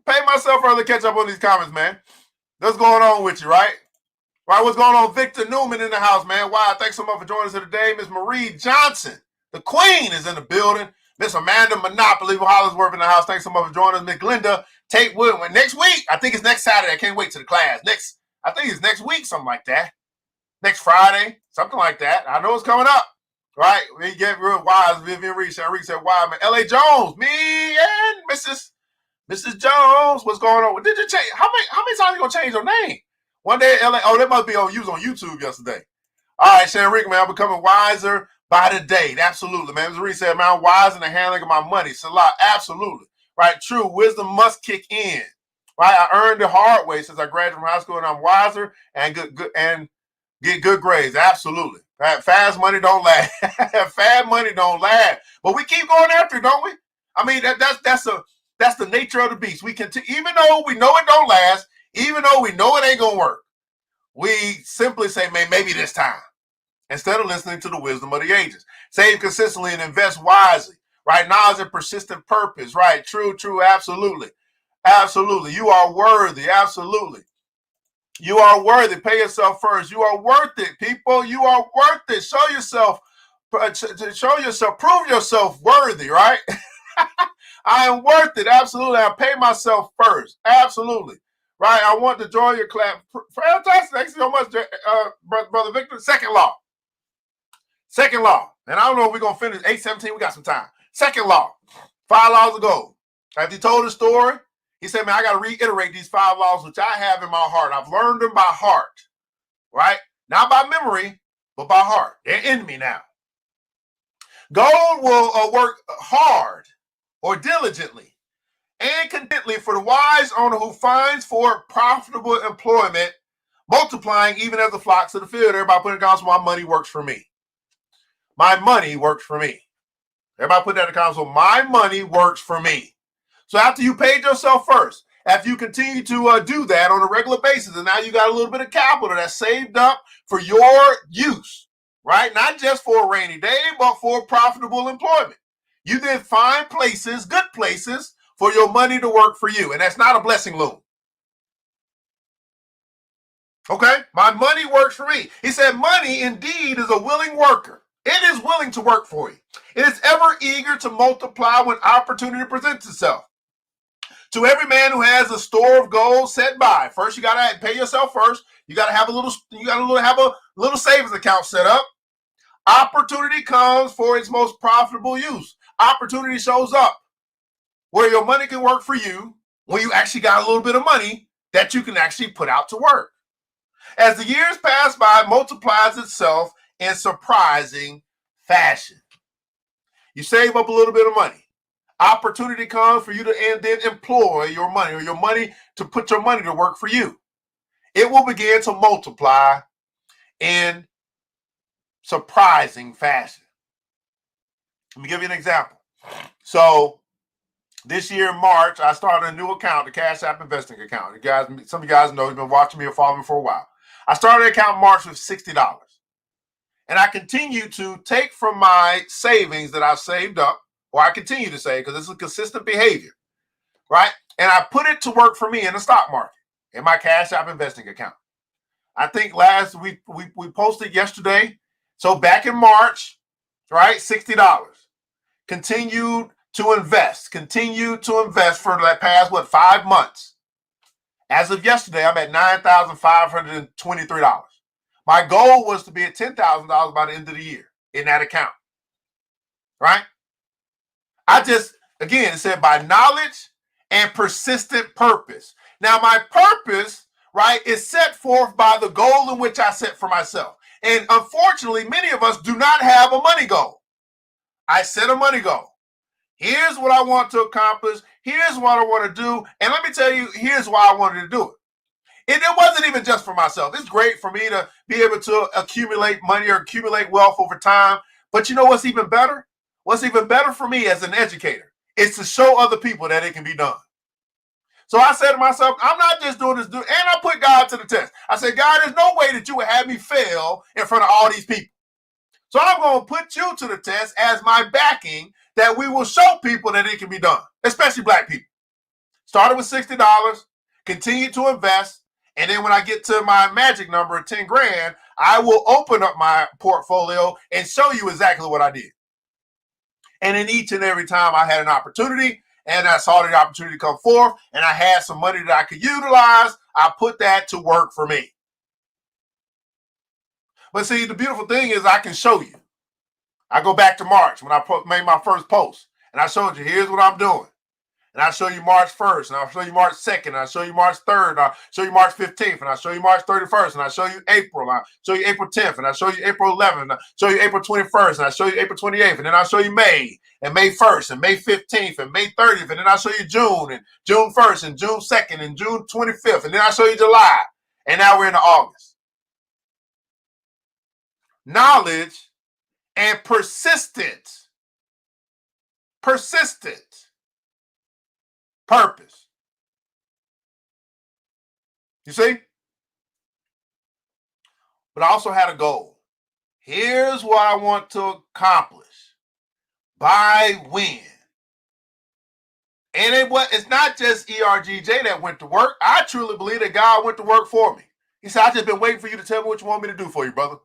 Pay myself first to catch up on these comments, man. What's going on with you, right? Right, what's going on? Victor Newman in the house, man. Wow, thanks so much for joining us here today. Miss Marie Johnson, the queen, is in the building. Miss Amanda Monopoly Hollingsworth in the house. Thanks so much for joining us. Miss Glenda Tate Wood. Next week, I think it's next Saturday. I can't wait to the class. I think it's next week, something like that. Next Friday, something like that. I know it's coming up. Right? We get real wise. Vivian Reese said, why, man? L.A. Jones, me and Mrs. Jones. What's going on? Did you change? How many times you gonna change your name? One day, LA. Oh, that must be on YouTube yesterday. All right, Sharon Rick, man, I'm becoming wiser by the day. Absolutely, man. As Reese said, man, I'm wise in the handling of my money. Salah, absolutely. Right, true. Wisdom must kick in. Right, I earned the hard way since I graduated from high school, and I'm wiser and good and get good grades. Absolutely. Right, fast money don't last. Fast money don't last. But we keep going after it, don't we? I mean, That's the nature of the beast. We can, even though we know it don't last, even though we know it ain't gonna work, we simply say, man, maybe this time, instead of listening to the wisdom of the ages. Save consistently and invest wisely, right? Knowledge and persistent purpose, right? True, absolutely. Absolutely. You are worthy, absolutely. You are worthy. Pay yourself first. You are worth it, people. You are worth it. Show yourself, prove yourself worthy, right? I am worth it. Absolutely. I pay myself first. Absolutely. Right. I want to join your class. Fantastic. Thanks so much, Brother Victor. Second law. Second law. And I don't know if we're going to finish 8:17. We got some time. Second law. 5 laws ago. After he told the story, he said, man, I got to reiterate these 5 laws, which I have in my heart. I've learned them by heart. Right? Not by memory, but by heart. They're in me now. Gold will work hard or diligently and contently for the wise owner who finds for profitable employment, multiplying even as the flocks of the field. Everybody put it down, so my money works for me. My money works for me. Everybody put that in the comments, so my money works for me. So after you paid yourself first, after you continue to do that on a regular basis, and now you got a little bit of capital that's saved up for your use, right? Not just for a rainy day, but for profitable employment. You then find places, good places, for your money to work for you. And that's not a blessing loan. Okay? My money works for me. He said, money indeed is a willing worker. It is willing to work for you. It is ever eager to multiply when opportunity presents itself. To every man who has a store of gold set by, first you gotta pay yourself first. You gotta have a little savings account set up. Opportunity comes for its most profitable use. Opportunity shows up where your money can work for you when you actually got a little bit of money that you can actually put out to work. As the years pass by, it multiplies itself in surprising fashion. You save up a little bit of money. Opportunity comes for you to then employ your money, or your money to put your money to work for you. It will begin to multiply in surprising fashion. Let me give you an example. So this year in March, I started a new account, the Cash App investing account. You guys, some of you guys know, you've been watching me or following me for a while. I started an account in March with $60. And I continue to take from my savings that I've saved up, or I continue to save, because it's a consistent behavior, right? And I put it to work for me in the stock market, in my Cash App investing account. I think last week we posted yesterday. So back in March, right, $60. Continued to invest for the past, 5 months. As of yesterday, I'm at $9,523. My goal was to be at $10,000 by the end of the year in that account, right? Again, it said by knowledge and persistent purpose. Now, my purpose, right, is set forth by the goal in which I set for myself. And unfortunately, many of us do not have a money goal. I set a money goal. Here's what I want to accomplish. Here's what I want to do. And let me tell you, here's why I wanted to do it. It wasn't even just for myself. It's great for me to be able to accumulate money or accumulate wealth over time. But you know what's even better? What's even better for me as an educator is to show other people that it can be done. So I said to myself, I'm not just doing this, and I put God to the test. I said, God, there's no way that you would have me fail in front of all these people. So I'm going to put you to the test as my backing that we will show people that it can be done, especially black people. Started with $60, continued to invest, and then when I get to my magic number of 10 grand, I will open up my portfolio and show you exactly what I did. And then each and every time I had an opportunity and I saw the opportunity come forth and I had some money that I could utilize, I put that to work for me. But see, the beautiful thing is I can show you. I go back to March when I made my first post and I showed you, here's what I'm doing. And I'll show you March 1st, and I'll show you March 2nd, and I'll show you March 3rd, and I'll show you March 15th, and I'll show you March 31st, and I'll show you April, and I'll show you April 10th, and I'll show you April 11th, and I'll show you April 21st, and I'll show you April 28th, and then I'll show you May, and May 1st, and May 15th, and May 30th, and then I'll show you June, and June 1st, and June 2nd, and June 25th, and then I'll show you July, and now we're into August. Knowledge and persistence. Persistence. Purpose. You see? But I also had a goal. Here's what I want to accomplish by when. And it's not just ERGJ that went to work. I truly believe that God went to work for me. He said, I just been waiting for you to tell me what you want me to do for you, brother.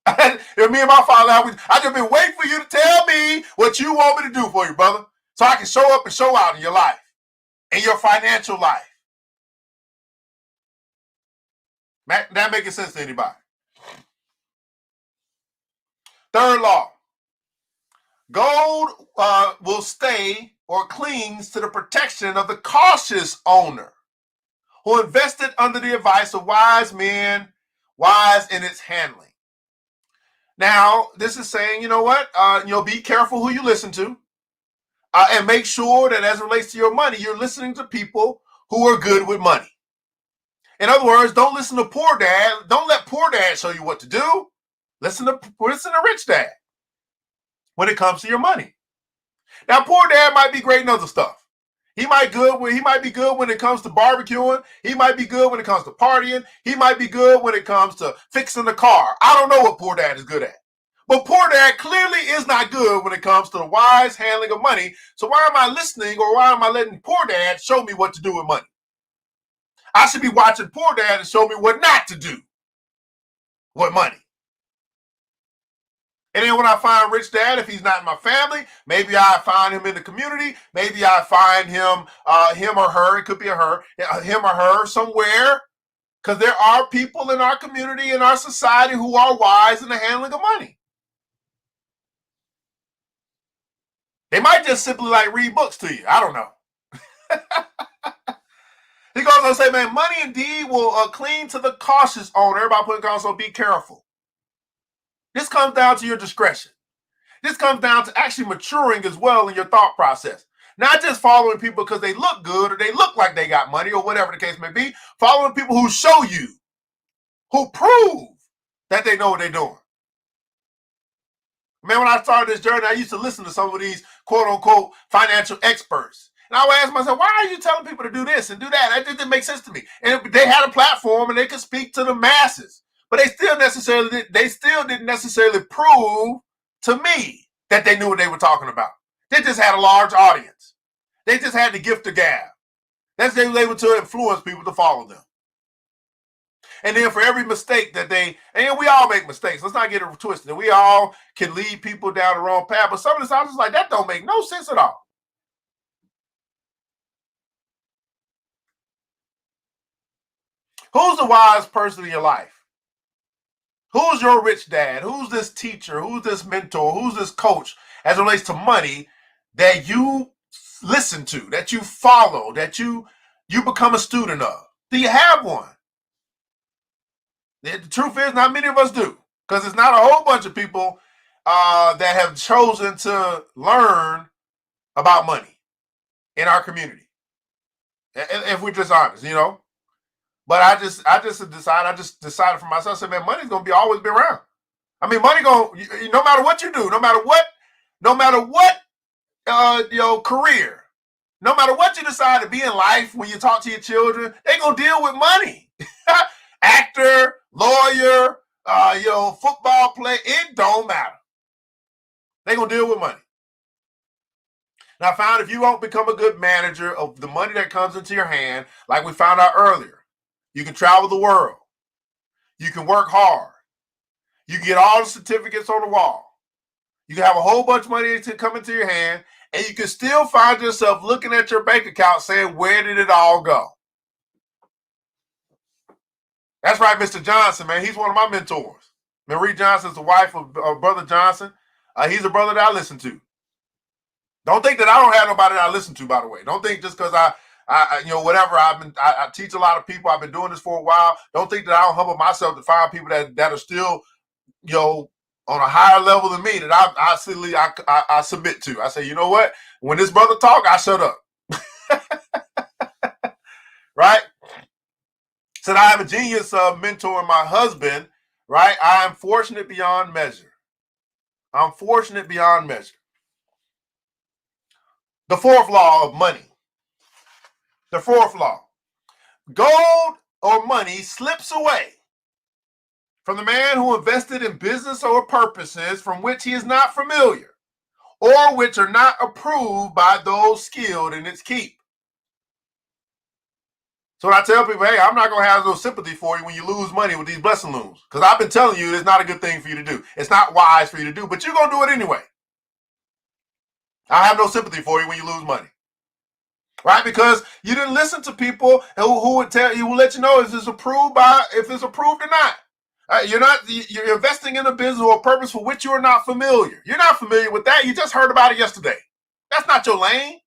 Me and my father, I just been waiting for you to tell me what you want me to do for you, brother. So I can show up and show out in your life, in your financial life. That making sense to anybody? Third law. Gold will stay or clings to the protection of the cautious owner who invested under the advice of wise men, wise in its handling. Now, this is saying, you know what? Be careful who you listen to, and make sure that as it relates to your money, you're listening to people who are good with money. In other words, don't listen to poor dad. Don't let poor dad show you what to do. Listen to rich dad when it comes to your money. Now, poor dad might be great in other stuff. He might be good when it comes to barbecuing. He might be good when it comes to partying. He might be good when it comes to fixing the car. I don't know what poor dad is good at. But poor dad clearly is not good when it comes to the wise handling of money. So why am I listening, or why am I letting poor dad show me what to do with money? I should be watching poor dad and show me what not to do with money. And then when I find rich dad, if he's not in my family, maybe I find him in the community. Maybe I find him or her, it could be him or her somewhere. Because there are people in our community, in our society, who are wise in the handling of money. They might just simply read books to you. I don't know. He goes on to say, man, money indeed will cling to the cautious owner. Everybody put also be careful. This comes down to your discretion. This comes down to actually maturing as well in your thought process. Not just following people because they look good or they look like they got money or whatever the case may be. Following people who show you, who prove that they know what they're doing. Man, when I started this journey, I used to listen to some of these quote-unquote financial experts. And I would ask myself, why are you telling people to do this and do that? That just didn't make sense to me. And they had a platform and they could speak to the masses. But they still didn't necessarily prove to me that they knew what they were talking about. They just had a large audience. They just had the gift of gab. That's they were able to influence people to follow them. And then for every mistake that and we all make mistakes. Let's not get it twisted. We all can lead people down the wrong path. But some of this, I was just like, that don't make no sense at all. Who's the wise person in your life? Who's your rich dad? Who's this teacher? Who's this mentor? Who's this coach as it relates to money that you listen to, that you follow, that you become a student of? Do you have one? The truth is, not many of us do, because it's not a whole bunch of people that have chosen to learn about money in our community. If we're just honest, But I just decided for myself, I said, man, money's gonna always be around. I mean, money no matter what you do, no matter what career, no matter what you decide to be in life, when you talk to your children, they gonna deal with money. Actor, lawyer, football player, it don't matter. They gonna deal with money. And I found if you don't become a good manager of the money that comes into your hand, like we found out earlier, you can travel the world. You can work hard. You can get all the certificates on the wall. You can have a whole bunch of money to come into your hand, and you can still find yourself looking at your bank account saying, where did it all go? That's right, Mr. Johnson, man. He's one of my mentors. Marie Johnson's the wife of Brother Johnson. He's a brother that I listen to. Don't think that I don't have nobody that I listen to, by the way. Don't think just because I teach a lot of people. I've been doing this for a while. Don't think that I don't humble myself to find people that are still, on a higher level than me that I submit to. I say, you know what? When this brother talk, I shut up. Right? Said I have a genius mentor in my husband. Right? I am fortunate beyond measure. I'm fortunate beyond measure. The fourth law of money. The fourth law. Gold or money slips away from the man who invested in business or purposes from which he is not familiar, or which are not approved by those skilled in its keep. So when I tell people, hey, I'm not going to have no sympathy for you when you lose money with these blessing loans, because I've been telling you it's not a good thing for you to do. It's not wise for you to do, but you're going to do it anyway. I have no sympathy for you when you lose money, right? Because you didn't listen to people who would tell you, will let you know if it's approved or not. You're investing in a business or a purpose for which you are not familiar. You're not familiar with that. You just heard about it yesterday. That's not your lane.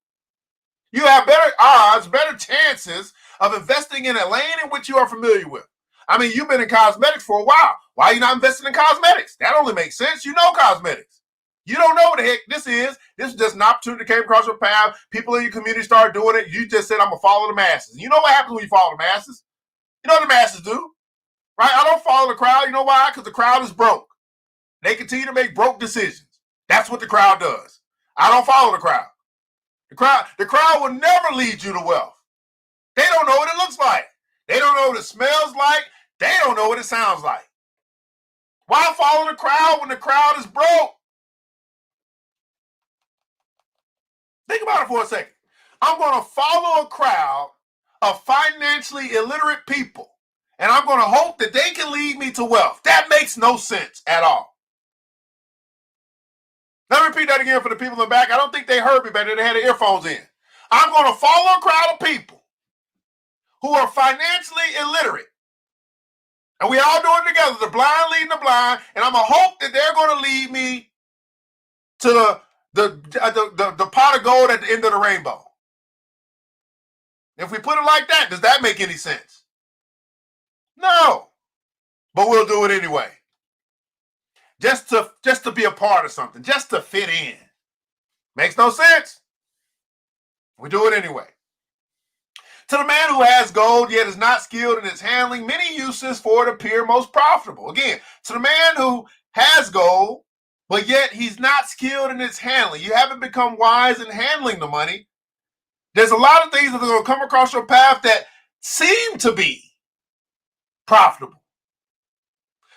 You have better odds, better chances of investing in a lane in which you are familiar with. I mean, you've been in cosmetics for a while. Why are you not investing in cosmetics? That only makes sense. You know cosmetics. You don't know what the heck this is. This is just an opportunity that came across your path. People in your community started doing it. You just said, I'm going to follow the masses. You know what happens when you follow the masses? You know what the masses do, right? I don't follow the crowd. You know why? Because the crowd is broke. They continue to make broke decisions. That's what the crowd does. I don't follow the crowd. The crowd will never lead you to wealth. They don't know what it looks like. They don't know what it smells like. They don't know what it sounds like. Why follow the crowd when the crowd is broke? Think about it for a second. I'm going to follow a crowd of financially illiterate people, and I'm going to hope that they can lead me to wealth. That makes no sense at all. Let me repeat that again for the people in the back. I don't think they heard me better. They had their earphones in. I'm going to follow a crowd of people who are financially illiterate. And we all do it together. The blind leading the blind. And I'm going to hope that they're going to lead me to the pot of gold at the end of the rainbow. If we put it like that, does that make any sense? No. But we'll do it anyway. Just to be a part of something. Just to fit in. Makes no sense. We do it anyway. To the man who has gold, yet is not skilled in its handling, many uses for it appear most profitable. Again, to the man who has gold, but yet he's not skilled in its handling. You haven't become wise in handling the money. There's a lot of things that are going to come across your path that seem to be profitable.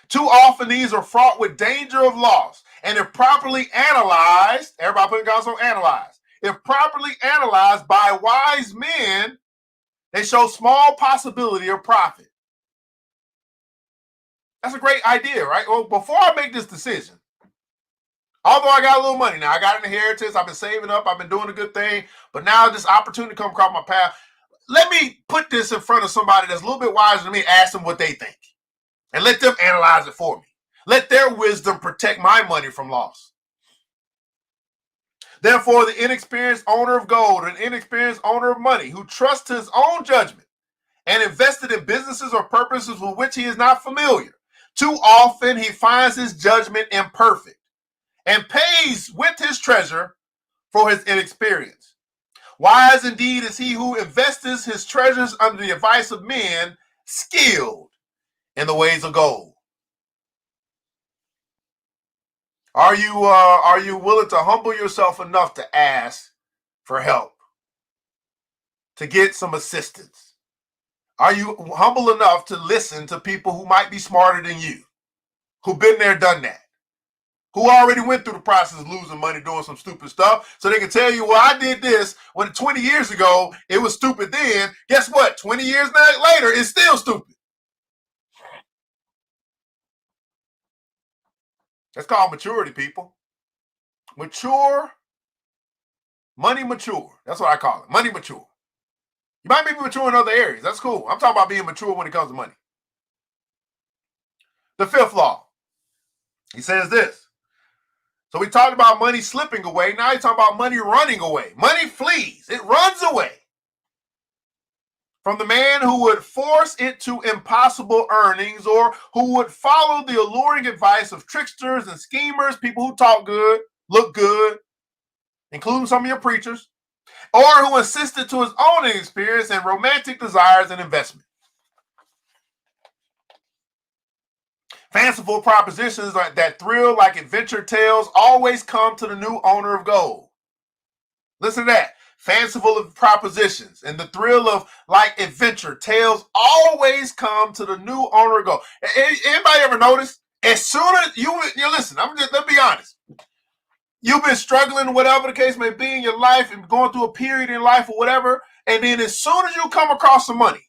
Too often these are fraught with danger of loss. And if properly analyzed, everybody put in console, analyze. If properly analyzed by wise men, they show small possibility of profit. That's a great idea, right? Well, before I make this decision, although I got a little money now, I got an inheritance, I've been saving up, I've been doing a good thing, but now this opportunity come across my path. Let me put this in front of somebody that's a little bit wiser than me, ask them what they think, and let them analyze it for me. Let their wisdom protect my money from loss. Therefore, the inexperienced owner of gold, an inexperienced owner of money, who trusts his own judgment and invested in businesses or purposes with which he is not familiar, too often he finds his judgment imperfect and pays with his treasure for his inexperience. Wise indeed is he who invests his treasures under the advice of men skilled in the ways of gold. Are you willing to humble yourself enough to ask for help, to get some assistance? Are you humble enough to listen to people who might be smarter than you, who've been there, done that, who already went through the process of losing money doing some stupid stuff, so they can tell you, well, I did this when 20 years ago, it was stupid then. Guess what? 20 years later, it's still stupid. That's called maturity, people. Mature, money mature. That's what I call it, money mature. You might be mature in other areas. That's cool. I'm talking about being mature when it comes to money. The fifth law, he says this. So we talked about money slipping away. Now he's talking about money running away. Money flees. It runs away from the man who would force it to impossible earnings, or who would follow the alluring advice of tricksters and schemers, people who talk good, look good, including some of your preachers, or who insisted to his own experience and romantic desires and investment. Fanciful propositions that thrill like adventure tales always come to the new owner of gold. Listen to that. Fanciful of propositions and the thrill of like adventure tales always come to the new owner go. Anybody ever notice? As soon as you listen, let's be honest. You've been struggling, whatever the case may be in your life, and going through a period in life or whatever, and then as soon as you come across some money,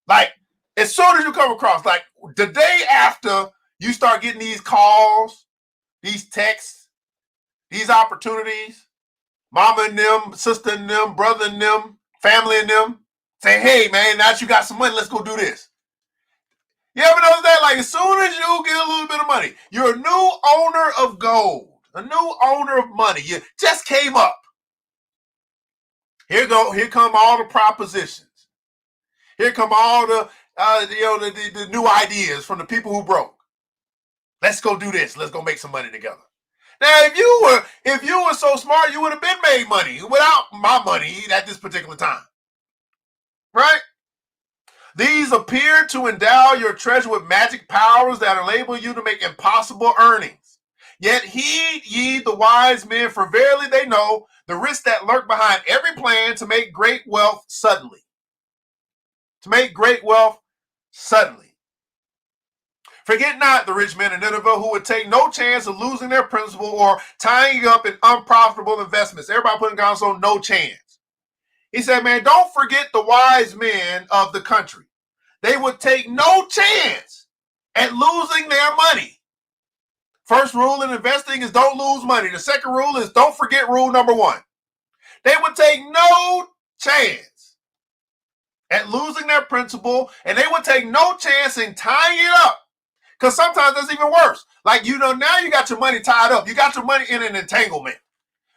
like as soon as you come across, like the day after you start getting these calls, these texts, these opportunities, mama and them, sister and them, brother and them, family and them, say, hey man, now that you got some money, let's go do this. You ever notice that? Like as soon as you get a little bit of money, you're a new owner of gold, a new owner of money. You just came up. Here come all the propositions. Here come all the the new ideas from the people who broke. Let's go do this. Let's go make some money together. Now, if you were so smart, you would have been made money without my money at this particular time, right? These appear to endow your treasure with magic powers that enable you to make impossible earnings. Yet heed ye the wise men, for verily they know the risks that lurk behind every plan to make great wealth suddenly. To make great wealth suddenly. Forget not the rich men in Nineveh who would take no chance of losing their principal or tying up in unprofitable investments. Everybody putting down so no chance. He said, man, don't forget the wise men of the country. They would take no chance at losing their money. First rule in investing is don't lose money. The second rule is don't forget rule number one. They would take no chance at losing their principal, and they would take no chance in tying it up. Because sometimes that's even worse. Like, now you got your money tied up. You got your money in an entanglement.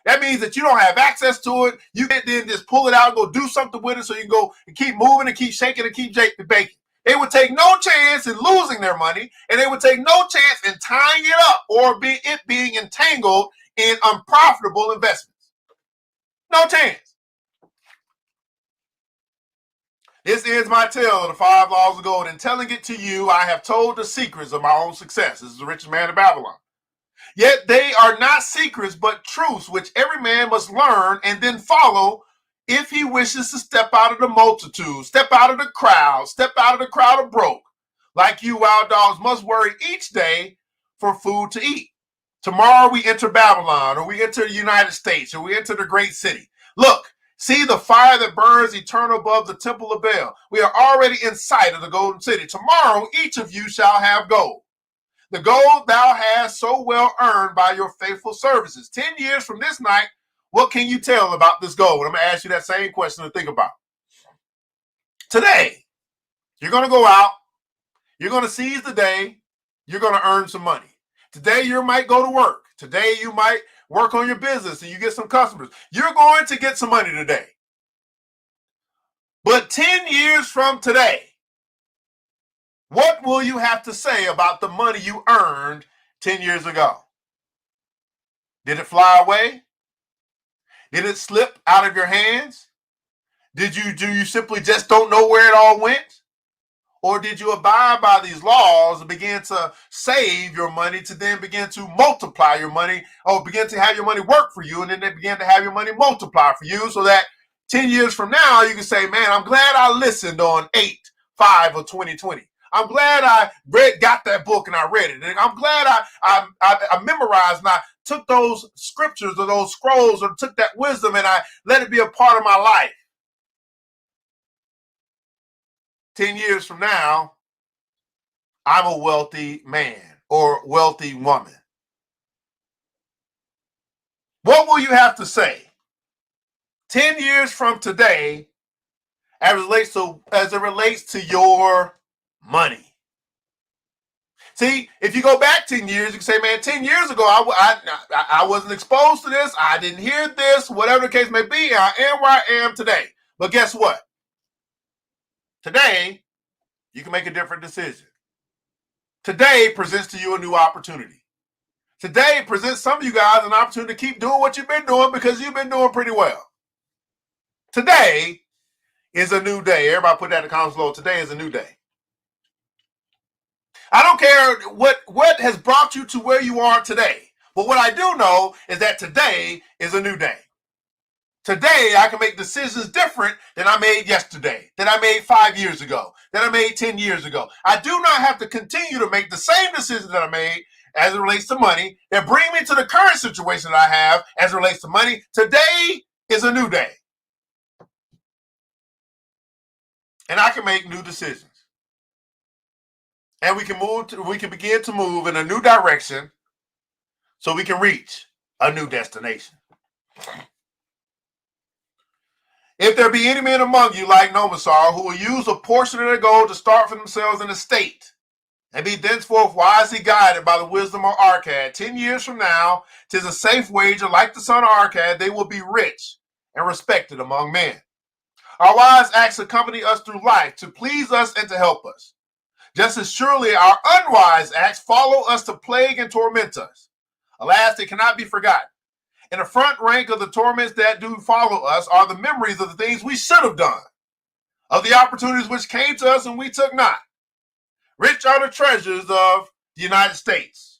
That means that you don't have access to it. You can't then just pull it out and go do something with it so you can go and keep moving and keep shaking and keep baking. They would take no chance in losing their money, and they would take no chance in tying it up or it being entangled in unprofitable investments. No chance. This ends my tale of the 5 laws of gold. In telling it to you, I have told the secrets of my own success. This is the richest man of Babylon. Yet they are not secrets, but truths, which every man must learn and then follow if he wishes to step out of the multitude, step out of the crowd of broke. Like you, wild dogs must worry each day for food to eat. Tomorrow we enter Babylon, or we enter the United States, or we enter the great city. Look, see the fire that burns eternal above the temple of Baal. We are already in sight of the golden city. Tomorrow each of you shall have gold. The gold thou hast so well earned by your faithful services. 10 years from this night, what can you tell about this gold? I'm going to ask you that same question to think about. Today, you're going to go out. You're going to seize the day. You're going to earn some money. Today, you might go to work. Today, you might work on your business and you get some customers. You're going to get some money today. But 10 years from today, what will you have to say about the money you earned 10 years ago? Did it fly away? Did it slip out of your hands? Do you simply just don't know where it all went? Or did you abide by these laws and begin to save your money to then begin to multiply your money, or begin to have your money work for you, and then they begin to have your money multiply for you, so that 10 years from now you can say, man, I'm glad I listened on 8/5 of 2020. I'm glad I got that book and I read it. And I'm glad I memorized and I took those scriptures or those scrolls or took that wisdom and I let it be a part of my life. 10 years from now, I'm a wealthy man or wealthy woman. What will you have to say 10 years from today as it relates to your money? See, if you go back 10 years, you can say, man, 10 years ago, I wasn't exposed to this. I didn't hear this, whatever the case may be. I am where I am today. But guess what? Today, you can make a different decision. Today presents to you a new opportunity. Today presents some of you guys an opportunity to keep doing what you've been doing because you've been doing pretty well. Today is a new day. Everybody put that in the comments below. Today is a new day. I don't care what has brought you to where you are today. But what I do know is that today is a new day. Today, I can make decisions different than I made yesterday, than I made 5 years ago, than I made 10 years ago. I do not have to continue to make the same decisions that I made as it relates to money that bring me to the current situation that I have as it relates to money. Today is a new day. And I can make new decisions. And we can begin to move in a new direction so we can reach a new destination. If there be any man among you like Nomasar, who will use a portion of their gold to start for themselves an estate, and be thenceforth wisely guided by the wisdom of Arcad, 10 years from now, 'tis a safe wager, like the son of Arcad, they will be rich and respected among men. Our wise acts accompany us through life to please us and to help us. Just as surely our unwise acts follow us to plague and torment us. Alas, they cannot be forgotten. In the front rank of the torments that do follow us are the memories of the things we should have done, of the opportunities which came to us and we took not. Rich are the treasures of the United States,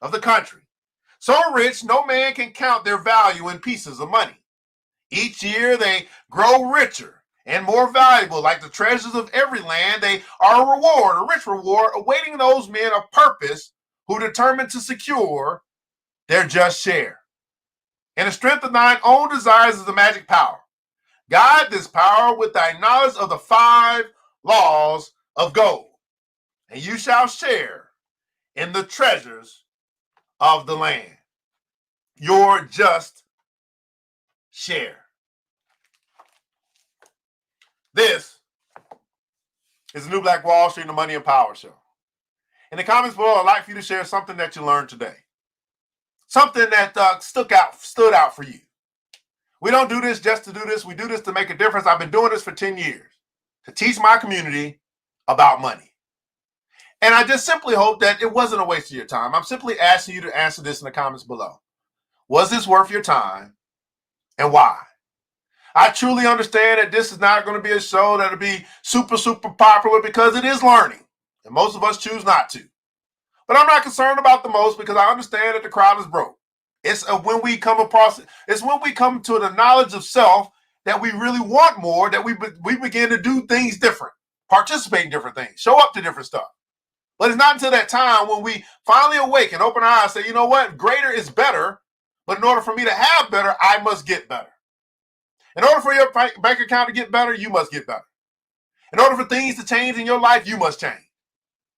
of the country. So rich, no man can count their value in pieces of money. Each year they grow richer and more valuable. Like the treasures of every land, they are a reward, a rich reward, awaiting those men of purpose who determine to secure their just share. And the strength of thine own desires is the magic power. Guide this power with thy knowledge of the 5 laws of gold, and you shall share in the treasures of the land. Your just share. This is the New Black Wall Street, the Money and Power Show. In the comments below, I'd like for you to share something that you learned today. Something that stood out for you. We don't do this just to do this. We do this to make a difference. I've been doing this for 10 years to teach my community about money. And I just simply hope that it wasn't a waste of your time. I'm simply asking you to answer this in the comments below. Was this worth your time and why? I truly understand that this is not going to be a show that'll be super, super popular because it is learning. And most of us choose not to. But I'm not concerned about the most because I understand that the crowd is broke. It's when we come to the knowledge of self that we really want more, that we begin to do things different, participate in different things, show up to different stuff. But it's not until that time when we finally awake and open our eyes and say, you know what, greater is better, but in order for me to have better, I must get better. In order for your bank account to get better, you must get better. In order for things to change in your life, you must change.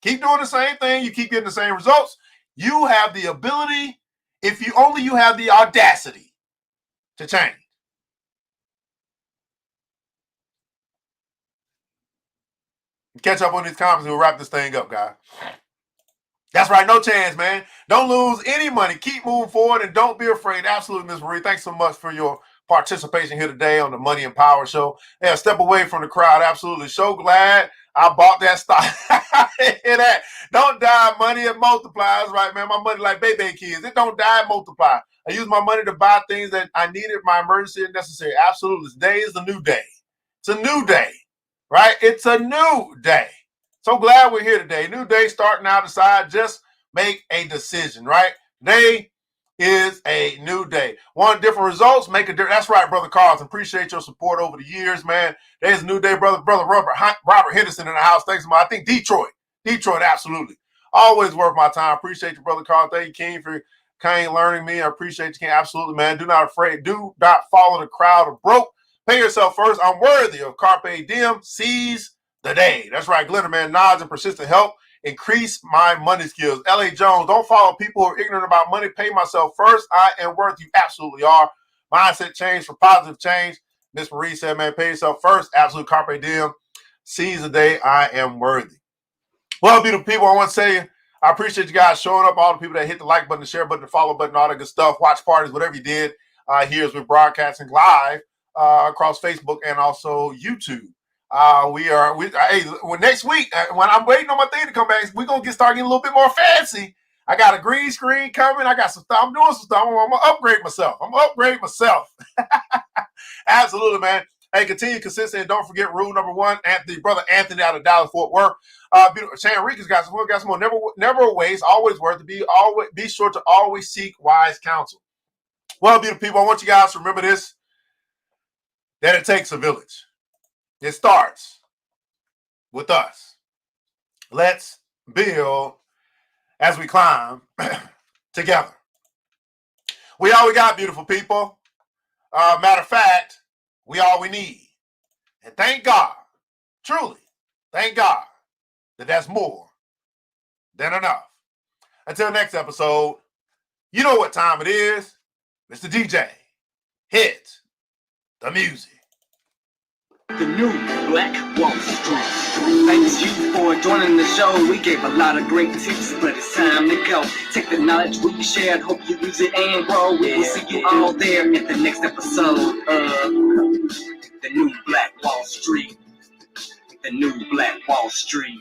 Keep doing the same thing, you keep getting the same results. You have the ability, if you have the audacity to change. Catch up on these comments and we'll wrap this thing up, guys. That's right, no chance, man. Don't lose any money. Keep moving forward and don't be afraid. Absolutely, Ms. Marie. Thanks so much for your participation here today on the Money and Power Show. Yeah, step away from the crowd. Absolutely. So glad I bought that stock. Hear that? Don't die, money, it multiplies, right, man? My money like baby kids. It don't die, it multiply. I use my money to buy things that I needed, my emergency and necessary. Absolutely. Today is a new day. It's a new day, right? It's a new day. So glad we're here today. New day starting out aside. Just make a decision, right? Today is a new day. Want different results? Make a difference. That's right, Brother Carlson. Appreciate your support over the years, man. Today's a new day, brother. Robert Henderson in the house. Thanks, man. I think Detroit, absolutely. Always worth my time. Appreciate you, Brother Carl. Thank you, King, for learning me. I appreciate you, King. Absolutely, man. Do not follow the crowd of broke. Pay yourself first. I'm worthy of Carpe Diem. Seize the day. That's right. Glitterman, nods and persistent help increase my money skills. L.A. Jones, don't follow people who are ignorant about money. Pay myself first. I am worth. You absolutely are. Mindset change for positive change. Miss Marie said, man, pay yourself first. Absolute Carpe Diem. Seize the day. I am worthy. Well, beautiful people, I want to say I appreciate you guys showing up. All the people that hit the like button, the share button, the follow button, all that good stuff. Watch parties, whatever you did. Here as we're broadcasting live across Facebook and also YouTube. Next week, when I'm waiting on my thing to come back, we're going to start getting a little bit more fancy. I got a green screen coming. I got some stuff. I'm doing some stuff. I'm going to upgrade myself. Absolutely, man. Hey, continue consistent. And don't forget rule number 1. Brother Anthony out of Dallas, Fort Worth. Shan Rika's got some more. Never waste, always worth to be sure to always seek wise counsel. Well, beautiful people, I want you guys to remember this. that it takes a village. It starts with us. Let's build as we climb together. We all we got, beautiful people. Matter of fact, we all we need. And thank God, truly, thank God that that's more than enough. Until next episode, you know what time it is. Mr. DJ, hit the music. The new Black Wall Street. Thanks you for joining the show. We gave a lot of great tips, but it's time to go. Take the knowledge we shared, hope you use it and grow. We will see you all there at the next episode of The New Black Wall Street. The New Black Wall Street.